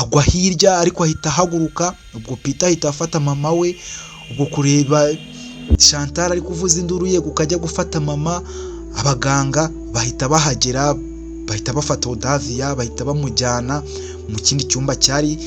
agwa hirya ariko ahita ahaguruka. Ubwo Peter ahita afata mama we, ubwo kureba Chantal ari kuvuza induru ye kukajya gufata mama, abaganga bahita bahagera, bahita bafata Odavia, bahita bamujyana mu kindi cyumba cyari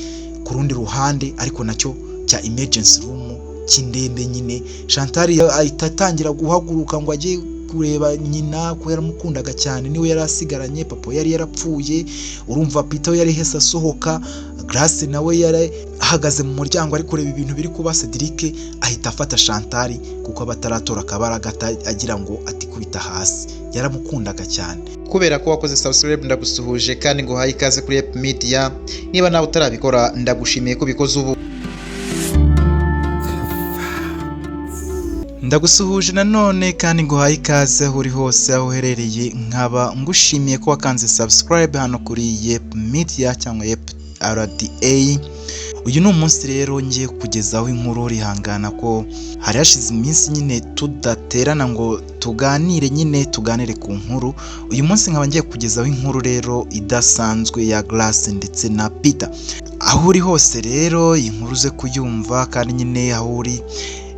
ku rundi ruhande ariko nacyo cya emergency room cy'indembe nyine. Chantal ahita atangira guhaguruka ngo ajye kureba nyina ko yaramukundaga cyane, niwe yari asigaranye, papa yari yarapfuye. Urumva Peter yari hese asohoka, Grace nawe yari ahagaze mu muryango ari kureba ibintu biri kuba. Cedric ahita afata Chantal kuko abataratora akabaraga agira ngo atikubita hasi, yaramukundaga cyane. Kubera ko wakoze subscribe ndagusuhuje kandi ngo haye ikaze kuri Ep Media. Niba nawe utarabikora ndagushimiye ko bikoze ubu. Ndagusuhuje nanone kandi ngo haye ikaze uri hose aho uherereye, nkaba ngushimiye ko wakanze subscribe hano kuri Ep Media cyangwa Ep RDA. Uyu ni umunsi rero ngiye kugezaho inkuru, rihangana ko hari hashize iminsi nyine tudaterana ngo tuganire ku nkuru. Uyu munsi nkaba ngiye kugezaho inkuru rero idasanzwe ya Grace ndetse na Peter. Aho uri hose rero inkuru ze kuyumva kandi nyine aho uri,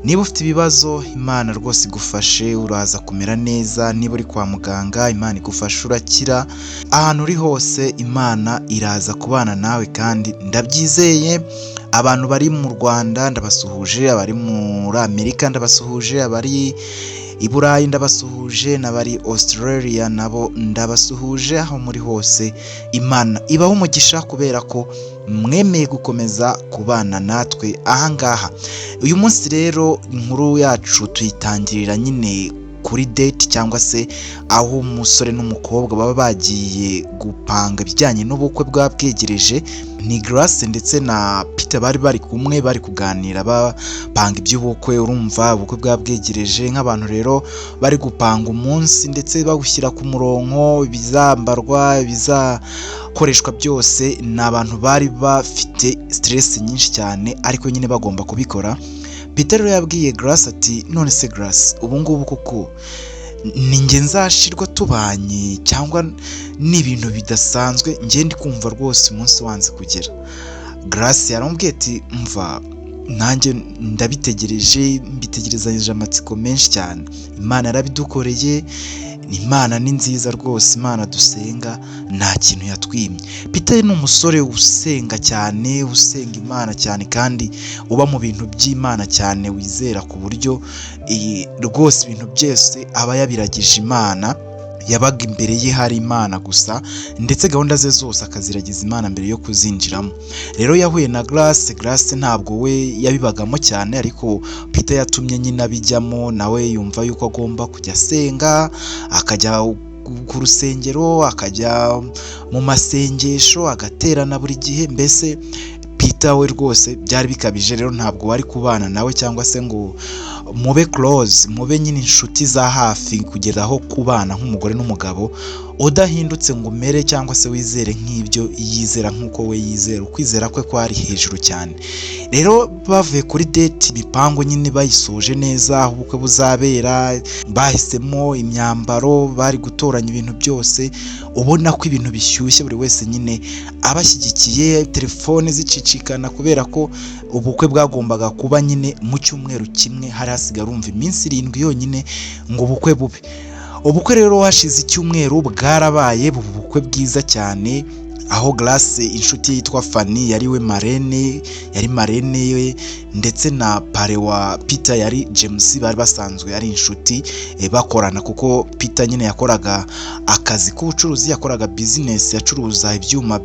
niba ufite ibibazo Imana rwose igufashe uraza kumera neza. Niba uri kwa muganga Imana igufashe urakira. Ahantu uri hose Imana iraza kubana nawe kandi ndabyizeye. Abantu bari mu Rwanda ndabasuhuje, abari muri Amerika ndabasuhuje, abari i Burayi ndabasuhuje, n'abari Australia nabo ndabasuhuje. Aho muri hose Imana ibaho umugisha kubera ko mwemeye gukomeza kubana natwe ahangaha. Uyu munsi rero inkuru yacu tuyitangirira nyine kuri date cyangwa se aho umusore n'umukobwa baba bagiye gupanga ibijyanye n'ubukwe bwabwegereje. Ni Grace ndetse na Peter bari kumwe bari kuganira bapanga iby'ubukwe. Urumva ubukwe bwabwegereje nk'abantu rero bari gupanga umunsi ndetse bawushyira ku murongo, bizambarwa bizakoreshwa byose. Ni abantu bari bafite stress nyinshi cyane ariko nyine bagomba kubikora. Peter rero yabwiye Grace ati none se Grace, ubu ngubu koko ni njye nzashirwa tubanye cyangwa ni ibintu bidasanzwe? Njye ndi kumva rwose umunsi wanze kugera. Grace yaramubwiye ati mva nanjye ndabitegereje, mbitegerezanyije amatsiko menshi cyane. Imana yarabidukoreye, Imana ni nziza rwose, Imana dusenga nta kintu yatwimye. Peter ni umusore usenga cyane, usenga Imana cyane kandi uba mu bintu by'Imana cyane, wizera ku buryo rwose ibintu byose aba yabiragije Imana. Yabaga imbere ye hari Imana gusa ndetse gahunda ze zose akaziragiza Imana mbere yo kuzinjiramo. Rero yahuye na Grace ntabwo we yabibagamo cyane ariko Peter yatumye nyine abijyamo. Nawe yumva yuko agomba kujya asenga, akajya ku rusengero, akajya mu masengesho, agaterana buri gihe. Mbese Peter we rwose byari bikabije. Rero ntabwo wari kubana nawe cyangwa se ngo mube close, mube nyine inshuti za hafi kugera aho kubana nk'umugore n'umugabo udahindutse ngo umere cyangwa se wizere nk'ibyo yizera nk'uko we yizera. Ukwizera kwe kwari hejuru cyane. Rero bavuye kuri date ibipango nyine bayisoje neza, aho ubukwe buzabera, bahisemo imyambaro, bari gutoranya ibintu byose, ubona ko ibintu bishyushye, buri wese nyine abashyigikiye, telefone zicicikana kubera ko ubukwe bwagombaga kuba nyine mu cyumweru kimwe, hari hasigaye urumva iminsi 7 yonyine ngo ubukwe bube. Ubukwe rero hashize icyumweru bwarabaye, ubukwe bwiza cyane, aho Grace inshuti yitwa Fanny yari marene we ndetse na pare wa Peter yari James, bari basanzwe ari inshuti bakorana kuko Peter nyine yakoraga akazi k'ubucuruzi, yakoraga business, yacuruza ibyuma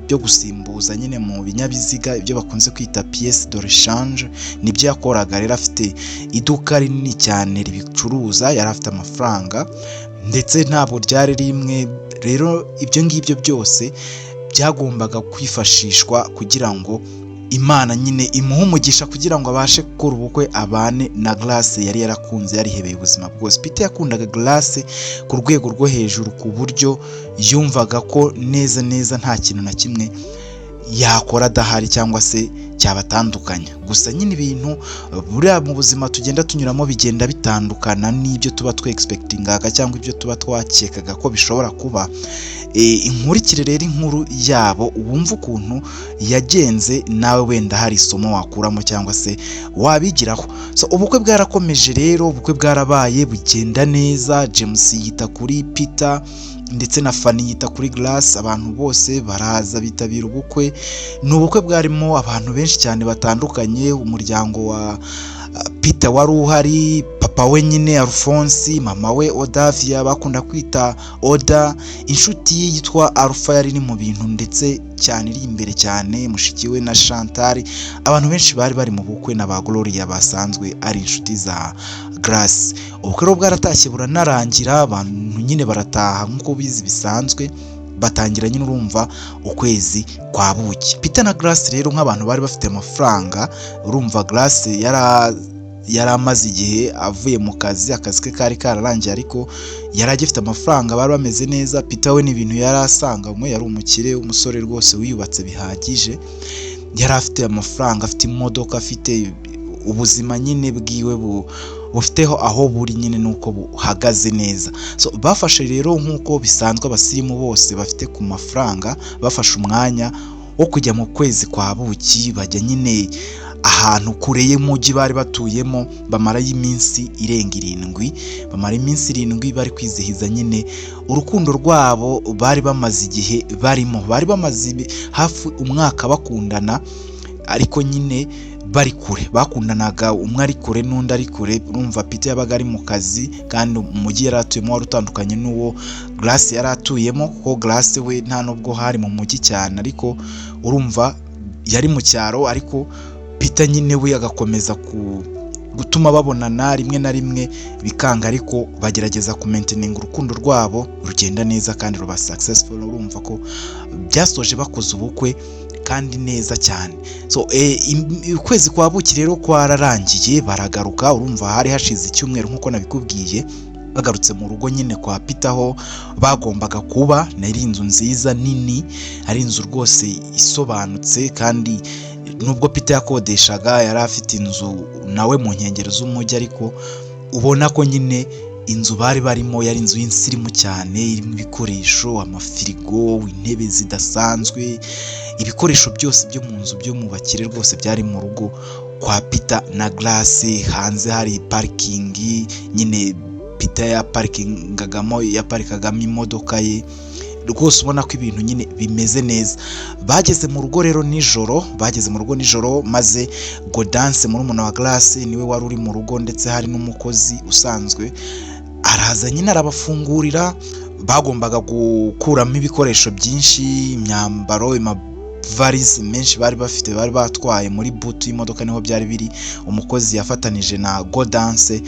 byo gusimbuza nyine mu binyabiziga, ibyo bakunze kwita pièce de rechange, nibyo yakoraga. Rero afite iduka rinini cyane ribicuruza, yari afite amafaranga ndetse ntabwo ryari rimwe. Rero ibyo ngibyo byose byagombaga kwifashishwa kugira ngo Imana nyine imuhe umugisha kugira ngo abashe gukora ubukwe abane na Grace yari yarakunze, yarihebeye ubuzima bwose. Peter yakundaga Grace ku rwego rwo hejuru ku buryo yumvaga ko neza nta kintu na kimwe yakora adahari cyangwa se cyabatandukanya. Gusa nyine ibintu buriya mu buzima tugenda tunyuramo bigenda bitandukana n'ibyo tuba expectingaga cyangwa ibyo tuba twakekaga ko bishobora kuba. Inkurikire rero inkuru yabo wumva ukuntu yagenze, nawe wenda hari isomo wakuramo cyangwa se wabigiraho. So ubukwe bwarakomeje rero, ubukwe bwarabaye bugenda neza. James yita kuri Peter ndetse na Fanny yita kuri Grace, abantu bose baraza bitabira ubukwe. Ni ubukwe bwarimo abantu benshi cyane batandukanye, umuryango wa Peter wari uhari, papa we nyine Alphonse, mama we Odavia bakunda kwita Oda, inshuti ye yitwa Alpha yari ni mu bintu ndetse cyane iri imbere cyane, mushiki we na Chantal. Abantu benshi bari bari mu bukwe na ba Gloria basanzwe ari inshuti za Grace. Ubukwe rero bwaratashye buranarangira, abantu nyine barataha nk'uko bizi bisanzwe, batangira nyine urumva ukwezi kwa buki. Peter na Grace rero nk'abantu bari bafite amafaranga, urumva Grace yari amaze igihe avuye mu kazi, akazi ke kari kararangiye ariko yari agifite amafaranga, bari bameze neza. Peter we ni ibintu yari asanganywe, yari umukire, umusore rwose wiyubatse bihagije, yari afite amafaranga, afite imodoka, afite ubuzima nyine bwiwe bufiteho aho buri nyine nuko buhagaze neza. So bafashe rero nk'uko bisanzwe abasirimu bose bafite ku mafaranga, bafashe umwanya wo kujya mu kwezi kwa buki, bajya nyine ahantu kure y'umujyi bari batuyemo, bamara iminsi irenga 7. Bamara iminsi 7 bari kwizihiza nyine urukundo rwabo bari bamaze igihe barimo. Bari bamaze hafi umwaka bakundana, ariko nyine bari kure, bakundanaga umwe ari kure n'undi ari kure. Urumva Peter yabaga ari mu kazi kandi umujyi yari atuyemo wari utandukanye n'uwo Grace yari atuyemo, kuko Grace we nta nubwo hari mu mujyi cyane, ariko urumva yari mu cyaro. Ariko Peter nyine we agakomeza gutuma babonana rimwe na rimwe bikanga, ariko bagerageza kumaintain urukundo rwabo rugenda neza kandi ruba successful. Urumva ko byasoje bakoze ubukwe kandi neza cyane. So ukwezi kwa buki rero kwararangiye, baragaruka. Urumva hari hashize icyumweru nk'uko nabikubwiye, bagarutse mu rugo nyine kwa Peter aho bagombaga kuba. Nari inzu nziza nini, ari inzu rwose isobanutse, kandi nubwo Peter yakodeshaga yari afite inzu nawe mu nkengero z'umujyi, ariko ubona ko nyine inzu bari barimo yari inzu y'insirimu cyane, irimo ibikoresho, amafirigo, intebe zidasanzwe, ibikoresho byose byo mu nzu byo mu bakire rwose byari mu rugo kwa Peter na Grace. Hanze hari parking nyine Peter yaparikagamo imodoka ye, rwose ubona ko ibintu nyine bimeze neza. Bageze mu rugo nijoro, maze Gaudence murumuna wa Grace niwe wari uri mu rugo, ndetse hari n'umukozi usanzwe araza nyine arabafungurira. Bagombaga gukuramo ibikoresho byinshi, imyambaro, valise menshi bari bafite, bari batwaye muri boot y'imodoka niho byari biri. Umukozi yafatanije na Gaudence,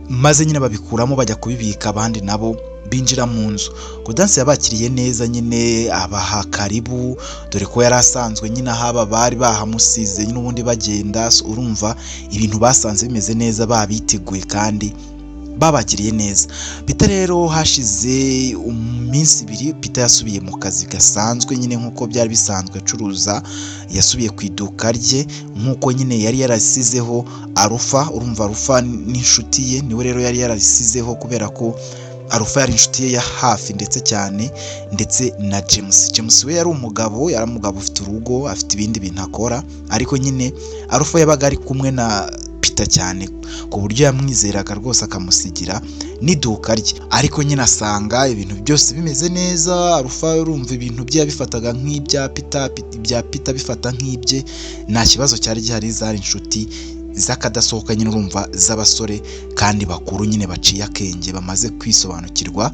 maze nyine babikuramo bajya kubibika, abandi nabo binjira mu nzu. Gaudence yabakiriye neza nyine, abaha karibu, dore ko yari asanzwe nyine haba bari bahamusize nyine ubundi bagenda. Urumva ibintu basanze bimeze neza, babiteguye kandi babakiriye neza. Peter rero hashize iminsi 2 Peter yasubiye mu kazi gasanzwe nyine nk'uko byari bisanzwe acuruza. Yasubiye ku iduka rye nk'uko nyine yari yarasizeho Alpha. Urumva Alpha n'inshuti ye, niwe rero yari yarasizeho, kubera ko Alpha yari inshuti ye ya hafi ndetse cyane, ndetse na James we yari umugabo ufite urugo, afite ibindi bintu akora, ariko nyine Alpha yabaga ari kumwe na Peter cyane ku buryo yamwizeraga rwose akamusigira n'iduka rye. Ariko nyine asanga ibintu byose bimeze neza. Alpha urumva ibintu bye yabifataga nk'ibya Peter, ibya Peter bifata nk'ibye, nta kibazo cyari gihari. Zari inshuti z'akadasohoka nyine, urumva z'abasore kandi bakuru nyine baciye akenge, bamaze kwisobanukirwa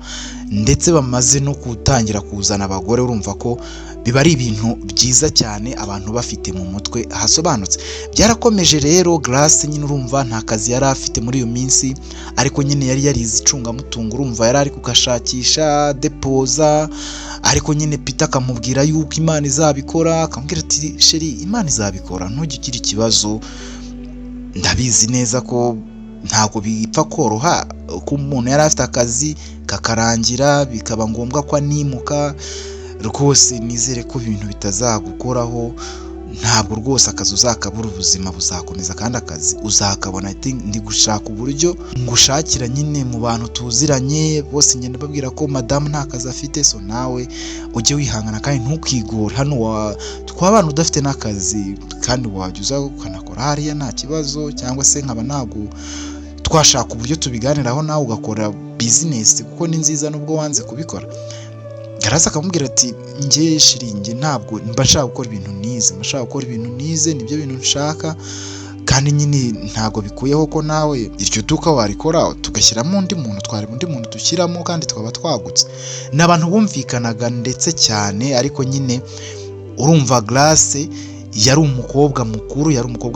ndetse bamaze no gutangira kuzana abagore. Urumva ko biba ari ibintu byiza cyane abantu bafite mu mutwe hasobanutse. Byarakomeje rero, Grace nyine urumva nta kazi yari afite muri iyo minsi, ariko nyine yari yarize icungamutungo. Urumva yari ari kugashakisha depoza, ariko nyine Peter akamubwira yuko Imana izabikora, akamubwira ati sheri, Imana izabikora, ntujye ugira ikibazo, ndabizi neza ko ntabwo bipfa koroha ko umuntu yari afite akazi kakarangira bikaba ngombwa ko animuka. rwose nizere ko ibintu bitazagukoraho, ntabwo rwose akazi uzakabura, ubuzima buzakomeza kandi akazi uzakabona. Ndi gushaka uburyo ngushakira nyine mu bantu tuziranye bose, ngenda babwira ko madamu nta kazi afite, so nawe ujye wihangana kandi ntukigore. Hano twabana udafite n'akazi kandi wajya uza ukanakora hariya nta kibazo, cyangwa se nkaba ntabwo twashaka uburyo tubiganiraho nawe ugakora bizinesi kuko ni nziza nubwo wanze kubikora. Garasi akamubwira ati njye shiringi ntabwo mba nshaka gukora ibintu nize, mbashaka gukora ibintu nize, nibyo bintu nshaka, kandi nyine ntabwo bikuyeho ko nawe iryo duka warikora tugashyiramo undi muntu, twareba undi muntu dushyiramo kandi twaba twagutse. N'abantu bumvikanaga ndetse cyane, ariko nyine urumva Grace yari umukobwa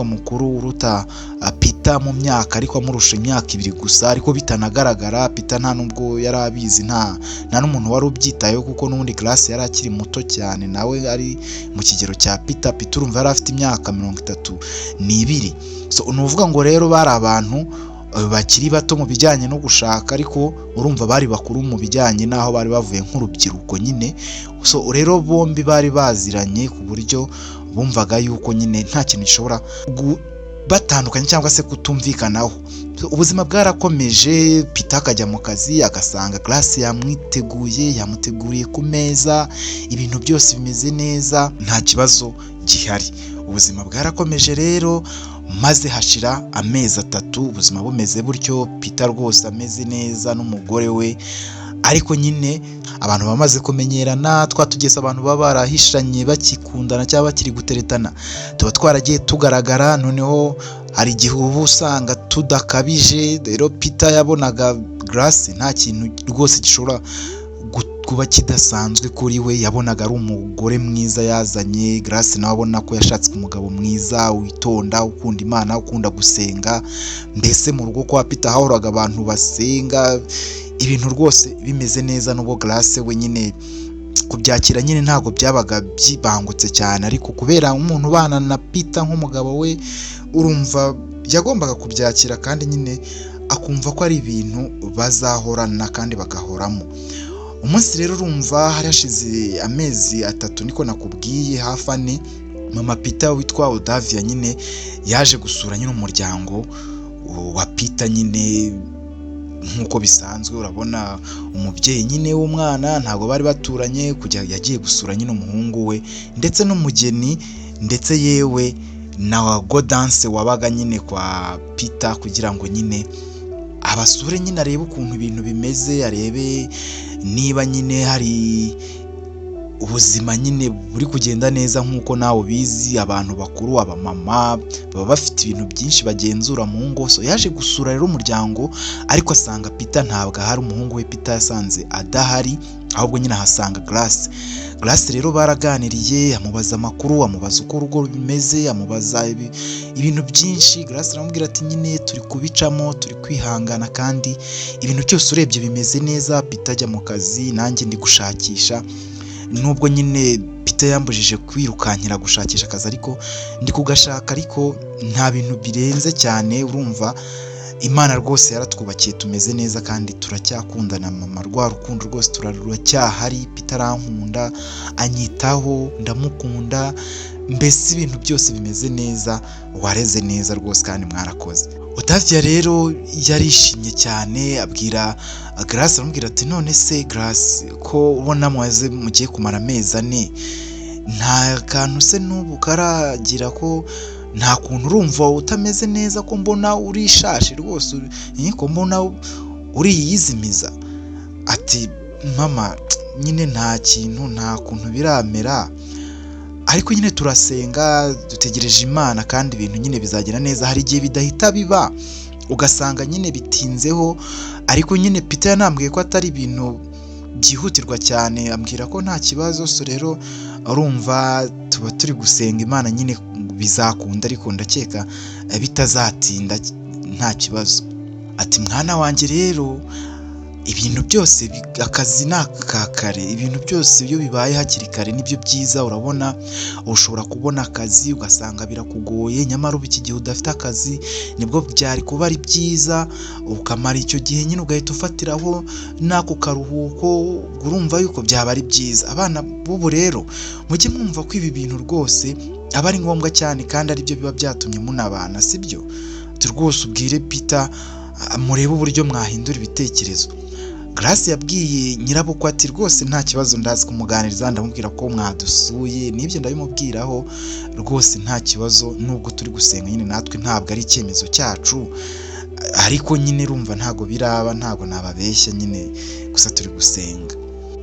mukuru uruta Peter mu myaka, ariko amurusha imyaka 2 gusa, ariko bitanagaragara. Peter nta nubwo yari abizi, nta n'umuntu wari ubyitayeho, kuko n'ubundi Grace yari akiri muto cyane, nawe ari mu kigero cya Peter. Peter urumva yari afite imyaka 32. So nuvuga ngo rero bari abantu bakiri bato mu bijyanye no gushaka, ariko urumva bari bakuru mu bijyanye n'aho bari bavuye nk'urubyiruko nyine. So rero bombi bari baziranye ku buryo bumvaga yuko nyine nta kintu gishobora batandukanye cyangwa se kutumvikanaho. Ubuzima bwarakomeje, Peter akajya mu kazi agasanga Grace yamuteguriye ku meza, ibintu byose bimeze neza, nta kibazo gihari. Ubuzima bwarakomeje rero, maze hashira amezi 3 ubuzima bumeze buryo, Peter rwose ameze neza n'umugore we. Ariko nyine abantu bamaze kumenyerana, twatugeze abantu baba barahishanye bakikundana cyangwa bakiri guteretana, tuba twaragiye tugaragara. Noneho hari igihe uba usanga tudakabije. Rero Peter yabonaga Grace nta kintu rwose gishobora kuba kidasanzwe kuri we, yabonaga ari umugore mwiza yazanye. Grace nawe abona ko yashatse umugabo mwiza witonda, ukunda Imana, ukunda gusenga. Mbese mu rugo kwa Peter hahoraga abantu basenga, ibintu rwose bimeze neza. Nubwo Grace we nyine kubyakira nyine ntabwo byabaga byibangutse cyane, ariko kubera umuntu ubana na Peter nk'umugabo we, urumva yagombaga kubyakira kandi nyine akumva ko ari ibintu bazahorana kandi bagahoramo. Umunsi rero urumva hari hashize amezi 3 niko nakubwiye, hafi 4, mama Peter witwa Odavia nyine yaje gusura nyine umuryango wa Peter nyine nkuko bisanzwe. Urabona umubyeyi nyine w'umwana ntabwo bari baturanye, kujya yagiye gusura nyine umuhungu we ndetse n'umugeni, ndetse yewe na Godance wabaga nyine kwa Peter, kugira ngo nyine abasure nyine arebe ukuntu ibintu bimeze, arebe niba nyine hari ubuzima nyine buri kugenda neza. Nkuko nawe ubizi, abantu bakuru, abamama baba bafite ibintu byinshi bagenzura mu ngo. So yaje gusura rero umuryango, ariko asanga Peter ntabwo ahari. Umuhungu we Peter yasanze adahari, ahubwo nyine ahasanga Grace. Rero baraganiriye, amubaza amakuru, amubaza uko urugo bimeze, amubaza ibintu byinshi. Grace aramubwira ati nyine turi kubicamo, turi kwihangana, kandi ibintu cyose urebye bimeze neza. Peter ajya mu kazi, nanjye ndi gushakisha, nubwo nyine Peter yambujije kwirukankira gushakisha akazi, ariko ndi kugashaka, ariko nta bintu birenze cyane. Urumva Imana rwose yaratwubakiye, tumeze neza kandi turacyakundana mama, rwa rukundo rwose turacyahari. Peter arankunda, anyitaho, ndamukunda, mbese ibintu byose bimeze neza. Wareze neza rwose kandi mwarakoze. Odavia rero yarishimye cyane, abwira Grace, aramubwira ati none se Grace, ko ubona mwaze mugiye kumara amezi 4, nta kantu se n'ubu karagira, ko nta kuntu urumva utameze neza, ko mbona urishashi rwose, ko mbona uriyizimiza? Ati mama nyine nta kintu, nta kuntu biramera, ariko nyine turasenga, dutegereje Imana, kandi ibintu nyine bizagera neza. Hari igihe bidahita biba, ugasanga nyine bitinzeho, ariko nyine Peter yanambwiye ko atari ibintu byihutirwa cyane, ambwira ko nta kibazo. So rero urumva tuba turi gusenga Imana nyine bizakunda, ariko ndakeka bitazatinda, nta kibazo. Ati mwana wanjye rero ibintu byose akazi ni aka kare, ibintu byose iyo bibaye hakiri kare nibyo byiza. Urabona ushobora kubona akazi ugasanga birakugoye, nyamara ubu iki gihe udafite akazi nibwo byari kuba ari byiza, ukamara icyo gihe nyine ugahita ufatiraho n'ako karuhuko, urumva yuko byaba ari byiza. Abana b'ubu rero mujye mwumva ko ibi bintu rwose aba ari ngombwa cyane kandi aribyo biba byatumye munabana, sibyo? Rwose ubwire Peter murebe uburyo mwahindura ibitekerezo. Grace yabwiye nyirabukwe ati rwose nta kibazo, ndazi kumuganiriza, ndamubwira ko mwadusuye, nibyo ndabimubwiraho rwose nta kibazo, nubwo turi gusenga nyine natwe ntabwo ari icyemezo cyacu, ariko nyine urumva ntago biraba, ntago nababeshya nyine, gusa turi gusenga.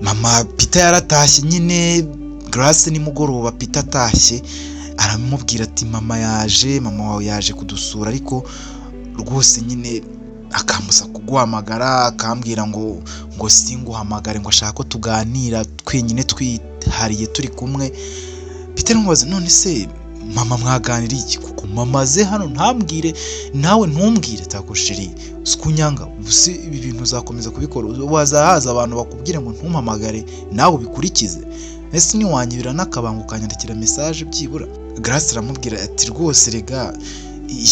Mama Peter yaratashye nyine, Grace nimugoroba Peter atashye aramubwira ati mama wawe yaje kudusura, ariko rwose nyine akambuza kuguhamagara, akambwira ngo singuhamagare, ngo ashaka ko tuganira twenyine twihariye turi kumwe. Peter nkubaza none se mama mwaganira iki? Kuko mama ze hano ntambwire, nawe ntumbwire, takoshiri usikunyanga, ubuse ibi bintu uzakomeza kubikora, wazahaza abantu bakubwire ngo ntumpamagare nawe ubikurikize, ese niwanyibira n'akabango ukanyandikira message byibura. Grace aramubwira ati rwose rega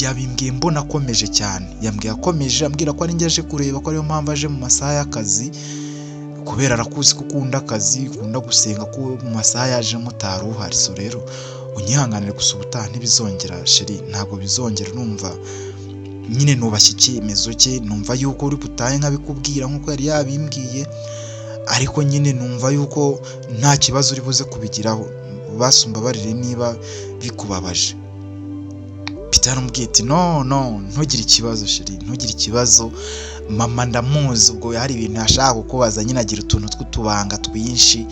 yabimbwiye mbona akomeje cyane, yambwiye akomeje, ambwira ko ari ngeje kureba ko ariyo mpamvu aje mu masaha y'akazi, kubera arakuzi ko ukunda akazi, ukunda gusenga, ko mu masaha yaje mutari uhari. So rero unyihanganire gusa ubutaha ntibizongera sheri, ntabwo bizongera. Numva nyine nubashye icyemezo cye, numva yuko uri butahe nkabikubwira nk'uko yari yabimbwiye, ariko nyine numva yuko nta kibazo uri buze kubigiraho, basumba barire niba bikubabaje. Peter aramubwiye ati no ntugire ikibazo sheri, ntugire ikibazo, mama ndamuzi, ubwo hari ibintu yashaka kukubaza nyine, agira utuntu tw'utubanga twinshi,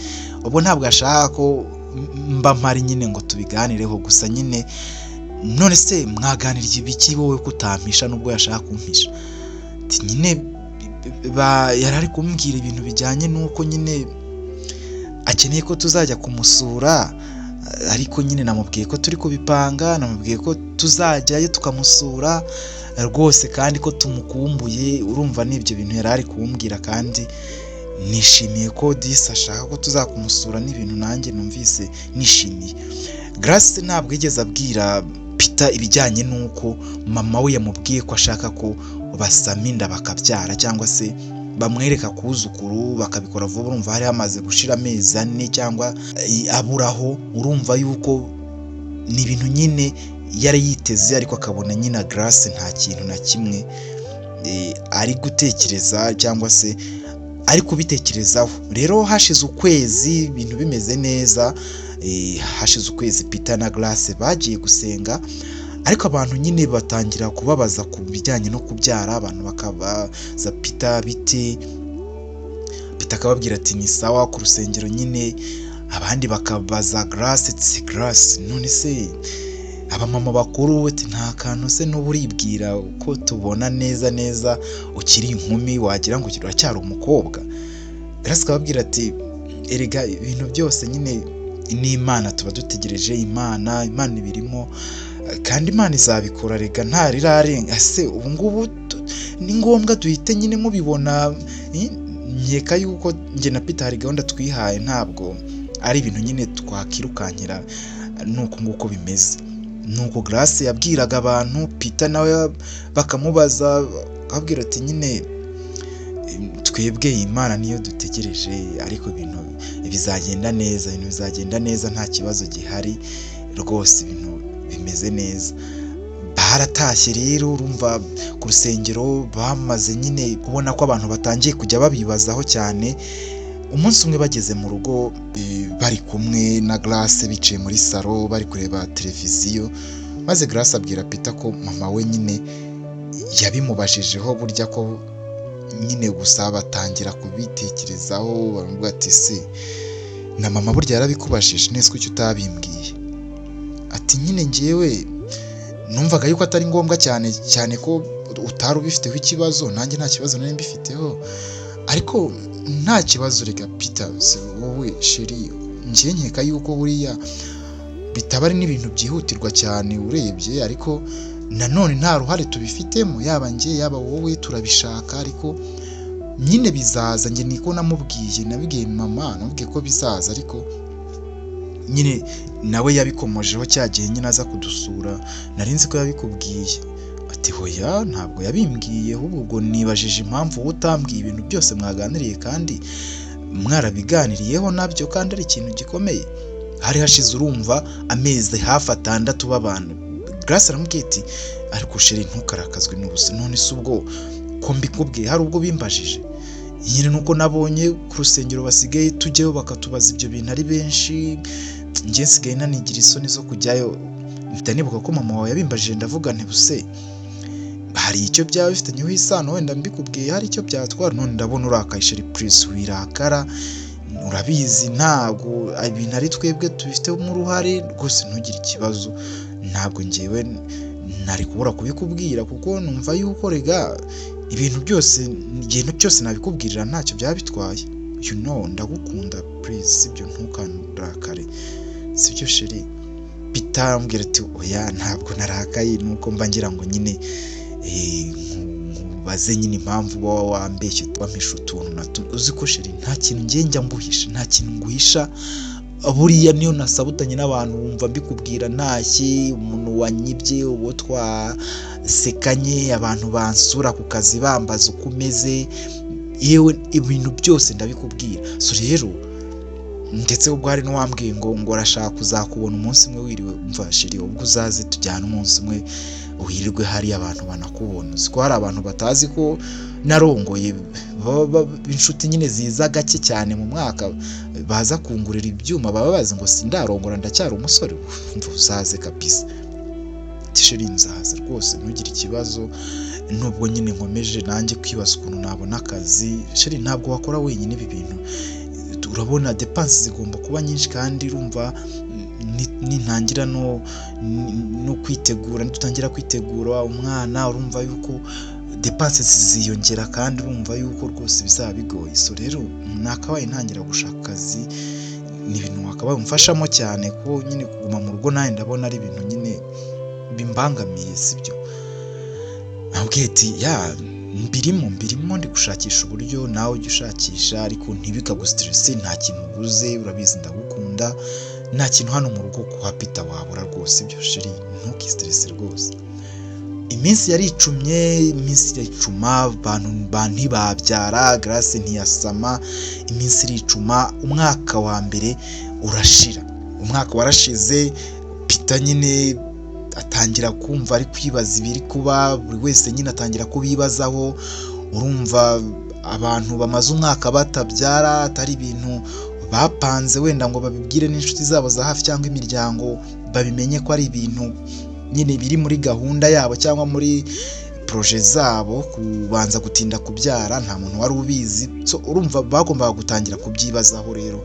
ubwo ntabwo ashaka ko mba mpari nyine ngo tubiganireho, gusa nyine none se mwaganira ibiki wowe kutampisha nubwo yashaka kumpisha? Ati nyine yari ari kumbwira ibintu bijyanye n'uko nyine akeneye ko tuzajya kumusura, ariko nyine namubwiye ko turi kubipanga, namubwiye ko tuzajyayo tukamusura rwose kandi ko tumukumbuye. Urumva n'ibyo bintu yari ari kumbwira, kandi nishimiye ko disi ashaka ko tuzakumusura, n'ibintu nanjye numvise nishimiye. Grace ntabwo yigeze abwira Peter ibijyanye n'uko mama we yamubwiye ko ashaka ko basama inda bakabyara, cyangwa se bamwereka kuzukuru bakabikora vuba. Urumva hari hamaze gushira amezi 4 cyangwa aburaho, urumva yuko ni ibintu nyine yari yiteze, ariko akabona nyine Grace nta kintu na kimwe ari gutekereza cyangwa se ari kubitekerezaho. Rero hashize ukwezi ibintu bimeze neza, hashize ukwezi Peter na Grace bagiye gusenga, ariko abantu nyine batangira kubabaza ku bijyanye no kubyara. Abantu bakabaza Peter bite, Peter akababwira ati ni sawa ku rusengero nyine, abandi bakabaza Grace ati Grace none se abamama bakuru ati nta kantu se n'ubu uribwira ko tubona neza ukiri inkumi wagira ngo uracyari umukobwa? Grace akababwira ati erega ibintu byose nyine ni Imana, tuba dutegereje Imana ibirimo, kandi Imana izabikora, rega ntarirarenga. Ese ubu ngubu ni ngombwa duhite nyine mubibona? Nkeka yuko njye na Peter hari gahunda twihaye, ntabwo ari ibintu nyine twakirukankira nuko nguko bimeze. Nuko Grace yabwiraga abantu, Peter nawe bakamubaza, akabwira ati nyine twebwe Imana niyo dutegereje, ariko ibintu bizagenda neza, nta kibazo gihari rwose, ibintu bimeze neza. Baratashye rero, urumva ku rusengero bamaze nyine kubona ko abantu batangiye kujya babibazaho cyane. Umunsi umwe bageze mu rugo, bari kumwe na Grace bicaye muri salo bari kureba televiziyo, maze Grace abwira Peter ko mama we nyine yabimubashijeho, burya ko nyine gusa batangira kubitekerezaho. Baramubwira ati se na mama burya yarabikubashije, nese kuki utabimbwiye? Ati nyine njyewe numvaga yuko atari ngombwa cyane ko utari ubifiteho ikibazo, nanjye nta kibazo nari mbifiteho, ariko nta kibazo rega Peter, wowe sheri njye nkeka yuko buriya bitaba ari n'ibintu byihutirwa cyane urebye, ariko nanone nta ruhare tubifitemo, yaba njye yaba wowe turabishaka, ariko nyine bizaza, njye niko nabwiye mama, nabwiye ko bizaza, ariko nyine nawe yabikomojeho cya gihe nyine aza kudusura, nari nzi ko yabikubwiye. Ati hoya ntabwo yabimbwiye, ahubwo ubwo nibajije impamvu wowe utambwiye ibintu byose mwaganiriye kandi mwarabiganiriyeho nabyo kandi ari ikintu gikomeye. Hari hashize urumva amezi hafi 6 babana. Grace aramubwiye ati ariko sheri ntukarakazwe n'ubusa, none se ubwo ko mbikubwiye hari ubwo bimbajije? Nyine nuko nabonye ku rusengero basigaye tujyeho bakatubaza ibyo bintu ari benshi, njye nsigaye nanigira isoni zo kujyayo. Mpita nibuka ko mama wawe yabimbajije, ndavuga nti buse hari icyo byaba bifitenyeho isano, wenda mbikubwiye hari icyo byatwara. None ndabona urakaye sheri, please wirakara, urabizi ntabwo ibintu ari twebwe tubifitemo uruhare rwose, ntugire ikibazo. Ntabwo njyewe nari kubura kubikubwira kuko numva yuko rega ibintu byose, ikintu cyose nabikubwirira ntacyo byaba bitwaye. Ndagukunda please, sibyo ntukandarakare, sibyo sheri. Bitambwira ati oya ntabwo narakaye, nuko mba ngira ngo nyine nkubaze nyine impamvu uba wambeshye wampisha utuntu uzi ko sheri nta kintu njye njya mbuhisha, nta kintu nguhisha. Buriya niyo nasabutanye n'abantu wumva mbikubwira ntashye, umuntu wanyibye, uwo twasekanye, abantu bansura ku kazi bambaza uko umeze, yewe ibintu byose ndabikubwira. So rero ndetse ubwo hari n'uwambwiye ngo arashaka kuzakubona umunsi umwe wiriwe. Umva sheri, ubwo uzaze tujyana umunsi umwe uhirwe hari abantu banakubona. Uzi ko hari abantu batazi ko narongoye, inshuti nyine ziza gake cyane mu mwaka, baza kungurira ibyuma, baba bazi ngo sindarongora ndacyari umusore. Umva uzaze kabisa. Sheri nzaza rwose, ntugire ikibazo. Nubwo nyine nkomeje nanjye kwibaza ukuntu nabona akazi. Sheri ntabwo wakora wenyine ibi bintu, urabona depense zigomba kuba nyinshi, kandi urumva nintangira no kwitegura, dutangira kwitegura umwana, urumva yuko depense ziziyongera kandi urumva yuko rwose bizaba bigoye. So rero nakabaye ntangira gushaka akazi, ni ibintu wakabaye umfashamo cyane, ko nyine kuguma mu rugo nawe ndabona ari ibintu nyine bimbangamiye, sibyo? Nabwiye ati mbirimo ndi gushakisha uburyo nawe ujya ushakisha, ariko ntibikagustresse, nta kintu ubuze, urabizi ndagukunda, nta kintu hano mu rugo kwa Peter wabura rwose, ibyo sheri ntukistresse rwose. Iminsi iricuma, abantu ntibabyara, Grace ntiyasama, iminsi iricuma, umwaka wa mbere urashira. Umwaka warashize, Peter nyine atangira kumva ari kwibaza ibiri kuba, buri wese nyine atangira kubibazaho. Urumva abantu bamaze umwaka batabyara, atari ibintu bapanze wenda ngo babibwire n'inshuti zabo za hafi cyangwa imiryango, babimenye ko ari ibintu nyine biri muri gahunda yabo cyangwa muri projet zabo, kubanza gutinda kubyara, nta muntu wari ubizi. So urumva bagombaga gutangira kubyibazaho. Rero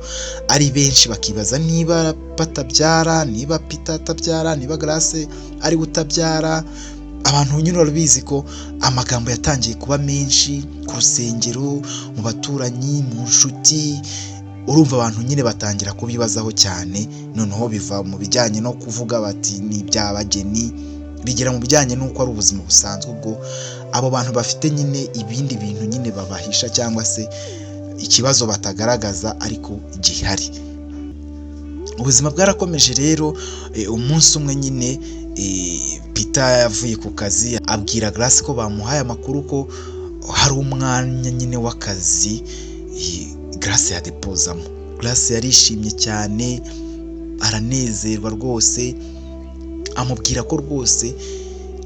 ari benshi bakibaza niba batabyara, niba Peter atabyara, niba Grace ari utabyara. Abantu nyine urabizi ko amagambo yatangiye kuba menshi ku rusengero, mu baturanyi, mu nshuti. Urumva abantu nyine batangira kubibazaho cyane, noneho biva mu bijyanye no kuvuga bati ni iby'abageni, bigera mu bijyanye n'uko ari ubuzima busanzwe. Ubwo abo bantu bafite nyine ibindi bintu nyine babahisha, cyangwa se ikibazo batagaragaza ariko gihari. Ubuzima bwarakomeje rero. Umunsi umwe nyine Peter yavuye ku kazi, abwira Grace ko bamuhaye amakuru ko hari umwanya nyine w'akazi Grace yadepozamo. Grace yarishimye cyane, aranezerwa rwose, amubwira ko rwose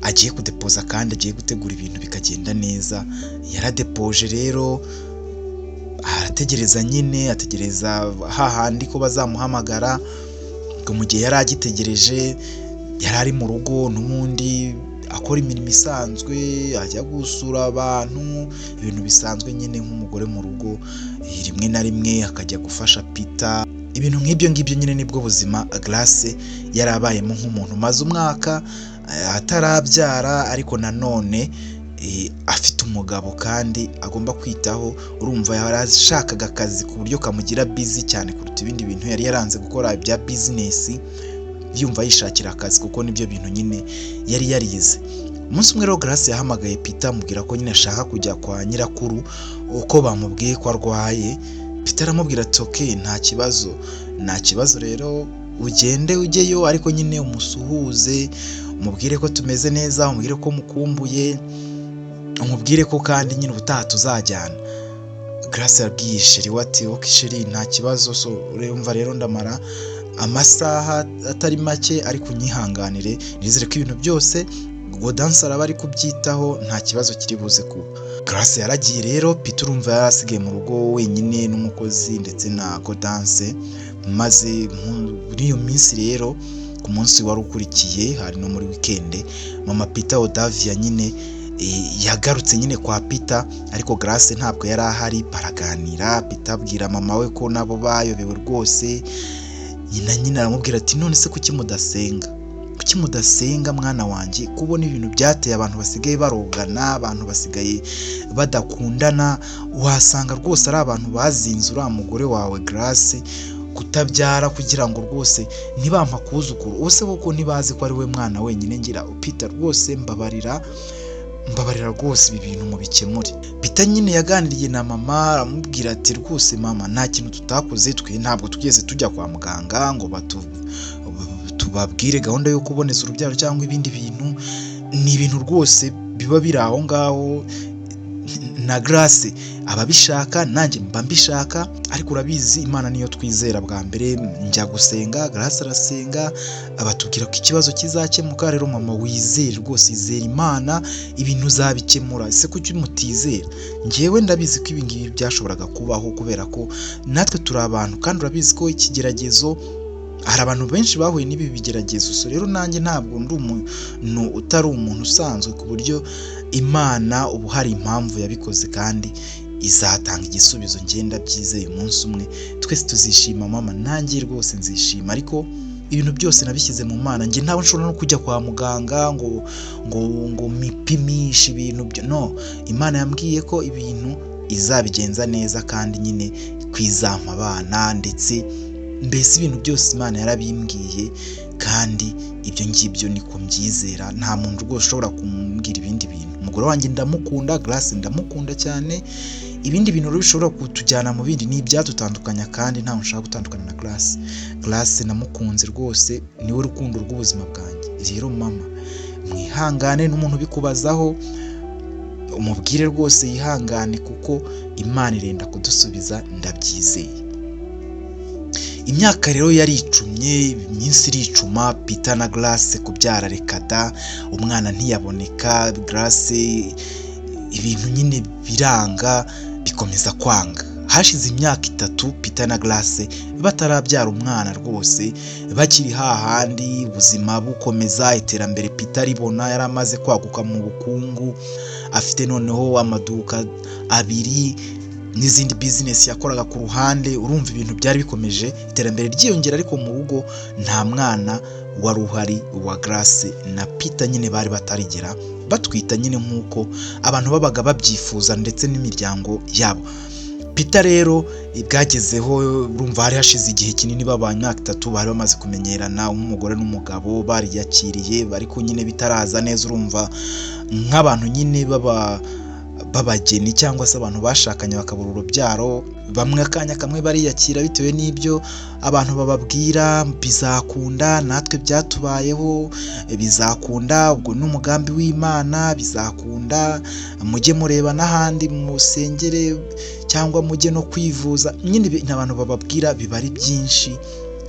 agiye kudepoza kandi agiye gutegura ibintu bikagenda neza. Yaradepoje rero, arategereza nyine, ategereza hahandi ko bazamuhamagara. Ngo mu gihe yari agitegereje, yari ari mu rugo n'ubundi akora imirimo isanzwe, ajya gusura abantu, ibintu bisanzwe nyine nk'umugore mu rugo. Rimwe na rimwe akajya gufasha Peter, ibintu nk'ibyo ngibyo nyine. Nibwo buzima Grace yari abayemo nk'umuntu umaze umwaka atarabyara, ariko nanone afite umugabo kandi agomba kwitaho. Urumva yarashakaga akazi ku buryo kamugira busy cyane kuruta ibindi bintu. Yari yaranze gukora ibya business, yumva yishakira akazi kuko nibyo bintu nyine yari yarize. umunsi umwe rero Grace yahamagaye Peter amubwira ko nyine ashaka kujya kwa nyirakuru uko bamubwiye ko arwaye. Peter aramubwira ati okay, nta kibazo rero ugende ujyeyo, ariko nyine umusuhuze, umubwire ko tumeze neza, umubwire ko mukumbuye, umubwire ko kandi nyine ubutaha tuzajyana. Grace yabwiye sheri ati okay sheri, nta kibazo, so urumva rero ndamara amasaha atari make ariko unyihanganire, nizere ko ibintu byose Gaudence araba ari kubyitaho, nta kibazo kiri buze kuba. Grace yaragiye rero, Peter urumva yarasigaye mu rugo wenyine n'umukozi ndetse na Gaudence. Maze muri iyo minsi rero, ku munsi wari ukurikiye, hari no muri weekend, mama Peter Odavia nyine yagarutse nyine kwa Peter, ariko Grace ntabwo yari ahari. Baraganira, Peter abwira mama we ko nabo bayobewe rwose. Nyina aramubwira ati none se kuki mudasenga mwana wanjye, kubona ibintu byateye abantu basigaye barogana, abantu basigaye badakundana, wasanga rwose ari abantu bazinze uriya mugore wawe Grace kutabyara kugira ngo rwose ntibampa kuzukuru. Ubuse kuko ntibazi ko ari we mwana wenyine ngira. Peter rwose mbabarira rwose, ibi bintu mubikemure. Peter nyine yaganiriye na mama, aramubwira ati rwose mama, nta kintu tutakoze, twe ntabwo tugeze tujya kwa muganga ngo tubabwire gahunda yo kuboneza urubyaro cyangwa ibindi bintu. Ni ibintu rwose biba biri aho ngaho, na Grace ababishaka nanjye mba mbishaka, ariko urabizi Imana niyo twizera. Bwa mbere njya gusenga, Grace arasenga, abatubwira ko ikibazo kizakemuka. Rero mama wizere rwose, izera Imana, ibintu uzabikemura. Ese kuki mutizera? Njyewe ndabizi ko ibingibi byashoboraga kubaho kubera ko natwe turi abantu, kandi urabizi ko ikigeragezo, hari abantu benshi bahuye n'ibi bigeragezo. So rero nanjye ntabwo ndi umuntu utari umuntu usanzwe, ku buryo Imana ubu hari impamvu yabikoze kandi izatanga igisubizo. Ngenda byizeye umunsi umwe twese tuzishima mama, nanjye rwose nzishima. Ariko ibintu byose nabishyize mu Mana. Njye ntabwo nshobora no kujya kwa muganga ngo mipimishe ibintu no. Imana yambwiye ko ibintu izabigenza neza, kandi nyine kwizampa abana, ndetse mbese ibintu byose Imana yarabimbwiye, kandi ibyo ngibyo niko mbyizera. Nta muntu rwose ushobora kumbwira ibindi bintu. Umugore wanjye ndamukunda, Grace ndamukunda cyane. Ibindi bintu rero bishobora kutujyana mu bindi ni ibyadutandukanya, kandi ntawe nshaka gutandukana na Grace. Grace namukunze rwose, niwe rukundo rw'ubuzima bwanjye. Rero mama mwihangane, n'umuntu ubikubazaho umubwire rwose yihangane, kuko Imana irenda kudusubiza, ndabyizeye. Imyaka rero yaricumye, iminsi iricuma, Peter na Grace kubyara rekada, umwana ntiyaboneka. Grace ibintu nyine biranga, bikomeza kwanga. Hashize imyaka 3 Peter na Grace batarabyara umwana rwose, bakiri hahandi, ubuzima bukomeza, iterambere Peter ribona. Yari amaze kwaguka mu bukungu, afite noneho amaduka 2 n'izindi business yakoraga ku ruhande. Urumva ibintu byari bikomeje, iterambere ryiyongera, ariko mu rugo nta mwana wari uhari wa Grace na Peter. Nyine bari batarigera batwita nyine nk'uko abantu babaga babyifuza, ndetse n'imiryango yabo. Peter rero bwagezeho, urumva hari hashize igihe kinini, babanye imyaka 3, bari bamaze kumenyerana nk'umugore n'umugabo, bariyakiriye, ariko nyine bitaraza neza. Urumva nk'abantu nyine babageni cyangwa se abantu bashakanye bakabura urubyaro, bamwe akanya kamwe bariyakira bitewe n'ibyo abantu bababwira, bizakunda, natwe byatubayeho, bizakunda, ubwo n'umugambi w'Imana, bizakunda, mujye mureba n'ahandi musengere, cyangwa mujye no kwivuza. Nyine abantu bababwira biba ari byinshi,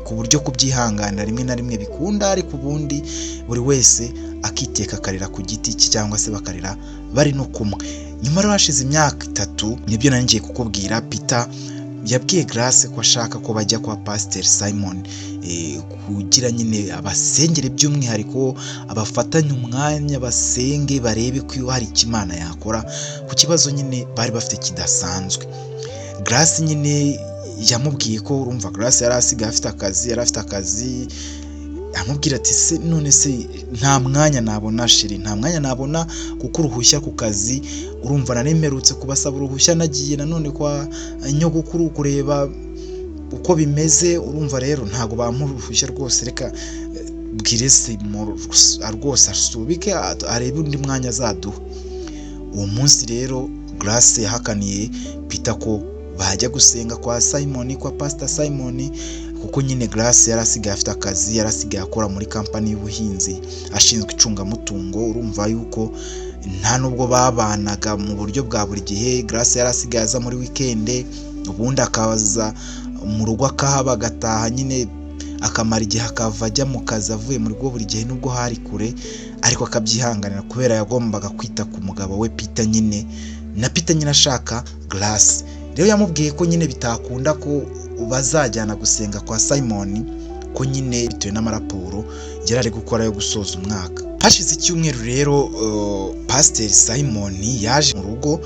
ku buryo kubyihanganira rimwe na rimwe bikunda, ariko ubundi buri wese akiteka akarira ku giti cye, cyangwa se bakarira bari no kumwe. Nyuma rero hashize imyaka 3, nibyo nangiye kukubwira, Peter yabwiye Grace ko ashaka ko bajya kwa Pastor Simon kugira nyine abasengere, by'umwihariko abafatanye umwanya basenge, barebe ko hari Imana yakora ku kibazo nyine bari bafite kidasanzwe. Grace nyine yamubwiye ko, urumva Grace yari afite akazi, amubwira ati se none se nta mwanya nabona sheri, nta mwanya nabona kuko uruhushya ku kazi, urumva naremerutse kubasaba uruhushya, nagiye nanone kwa nyogokuru kureba uko bimeze. Urumva rero ntago bamuruhushya rwose, reka bwire Simon rwose asubike arebe undi mwanya azaduha. Uwo munsi rero Grace yahakaniye Peter ko bajya gusenga kwa Simon, kwa Pastor Simon, kuko nyine Grace yarasigaye afite akazi, yarasigaye akora muri kampani y'ubuhinzi ashinzwe icungamutungo. Urumva yuko nta nubwo babanaga mu buryo bwa buri gihe. Grace yarasigaye aza muri weekend, ubundi akaza mu rugo akahaba agataha, nyine akamara igihe akava ajya mu kazi avuye mu rugo buri gihe nubwo hari kure, ariko akabyihanganira kubera yagombaga kwita ku mugabo we Peter nyine, na Peter nyine ashaka Grace. Rero yamubwiye ko nyine bitakunda ko bazajyana gusenga kwa Simon, ko nyine bitewe n'amaraporo yari ari gukora yo gusoza umwaka. Hashize icyumweru rero Pastor Simon yaje mu rugo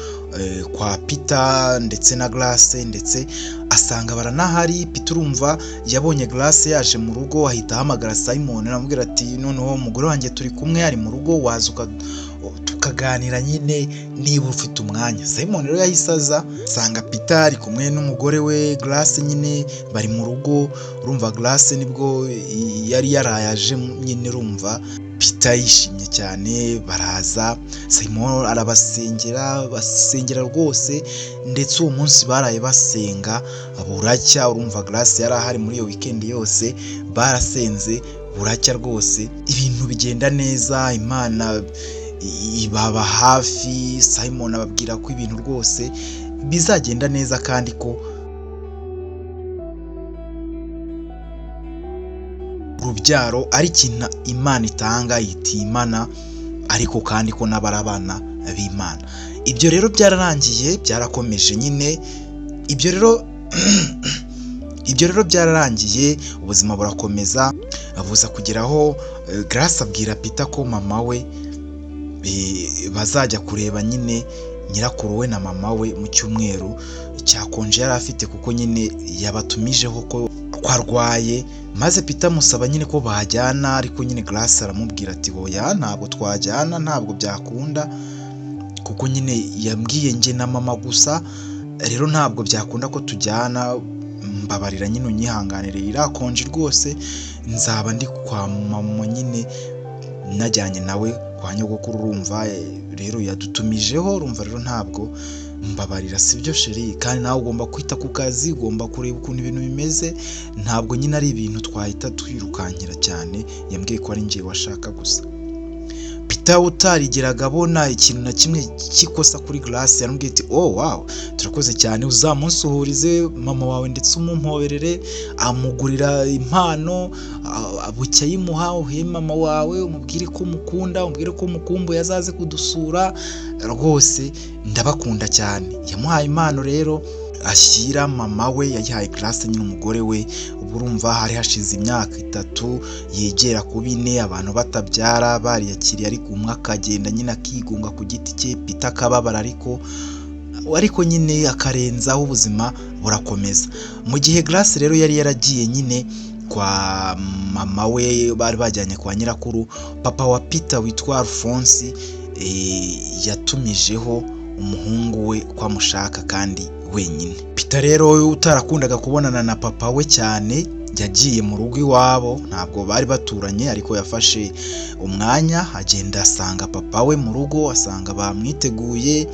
kwa Peter ndetse na Grace, ndetse asanga baranahari. Peter urumva yabonye Grace yaje mu rugo, ahita ahamagara Simon aramubwira ati noneho umugore wanjye turi kumwe ari mu rugo, waza tukaganira nyine niba ufite umwanya. Simon rero yahisaza asanga Peter ari kumwe n'umugore we Grace, nyine bari mu rugo. Urumva Grace nibwo yari yarayaje nyine, urumva Peter yishimye cyane, baraza Simon basengera rwose, ndetse uwo munsi baraye basenga buracya. Urumva Grace yari ahari muri iyo weekend yose, barasenze buracya rwose, ibintu bigenda neza, Imana ibaba hafi. Simon ababwira ko ibintu rwose bizagenda neza kandi ko urubyaro ari ikintu Imana itanga yitimana, ariko kandi ko n'abarabana b'Imana. Ibyo rero byararangiye, byarakomeje nyine. Ibyo rero byararangiye, ubuzima burakomeza, buza kugeraho Grace abwira Peter ko mama we bazajya kureba nyine nyirakuru we na mama we mu cyumweru cyakonje yari afite, kuko nyine yabatumijeho ko arwaye. Maze Peter musaba nyine ko bajyana, ariko nyine Grace aramubwira ati hoya ntabwo twajyana, ntabwo byakunda, kuko nyine yambwiye nge na mama gusa, rero ntabwo byakunda ko tujyana, mbabarira nyine unyihanganire, irakonje rwose, nzaba ndi kwa mama nyine najyanye nawe kwa nyogokuru. Urumva rero yadutumijeho, urumva rero ntabwo, mbabarira sibyo sheri, kandi nawe ugomba kwita ku kazi, ugomba kureba ukuntu ibintu bimeze, ntabwo nyine ari ibintu twahita twirukankira cyane. Yambwiye ko ari ngiye washaka gusa. Peter utarigeraga abona ikintu na kimwe kikosa kuri Grace yaramubwiye ati oh wow, turakoze cyane, uzamunsuhurize mama wawe ndetse umumpoberere, amugurira impano, bucya yimuha, uhe mama wawe umubwire ko mukunda, umubwire ko mukumbuye, azaze kudusura, rwose ndabakunda cyane. Yamuhaye impano rero ashyira mama we, yayihaye Grace nyine umugore we. Ubu urumva hari hashize imyaka 3 yegera ku 4 abantu batabyara, bariyakiriye, ariko umwe akagenda nyine akigunga ku giti cye, Peter akababara, ariko nyine akarenzaho, ubuzima burakomeza. Mu gihe Grace rero yari yaragiye nyine kwa mama we, bari bajyanye kwa nyirakuru, papa wa Peter witwa Alphonse yatumijeho umuhungu we kwa mushaka kandi wenyine. Peter rero utarakundaga kubonana na papa we cyane, yagiye mu rugo iwabo, ntabwo bari baturanye, ariko yafashe umwanya agenda asanga papa we mu rugo, asanga bamwiteguye.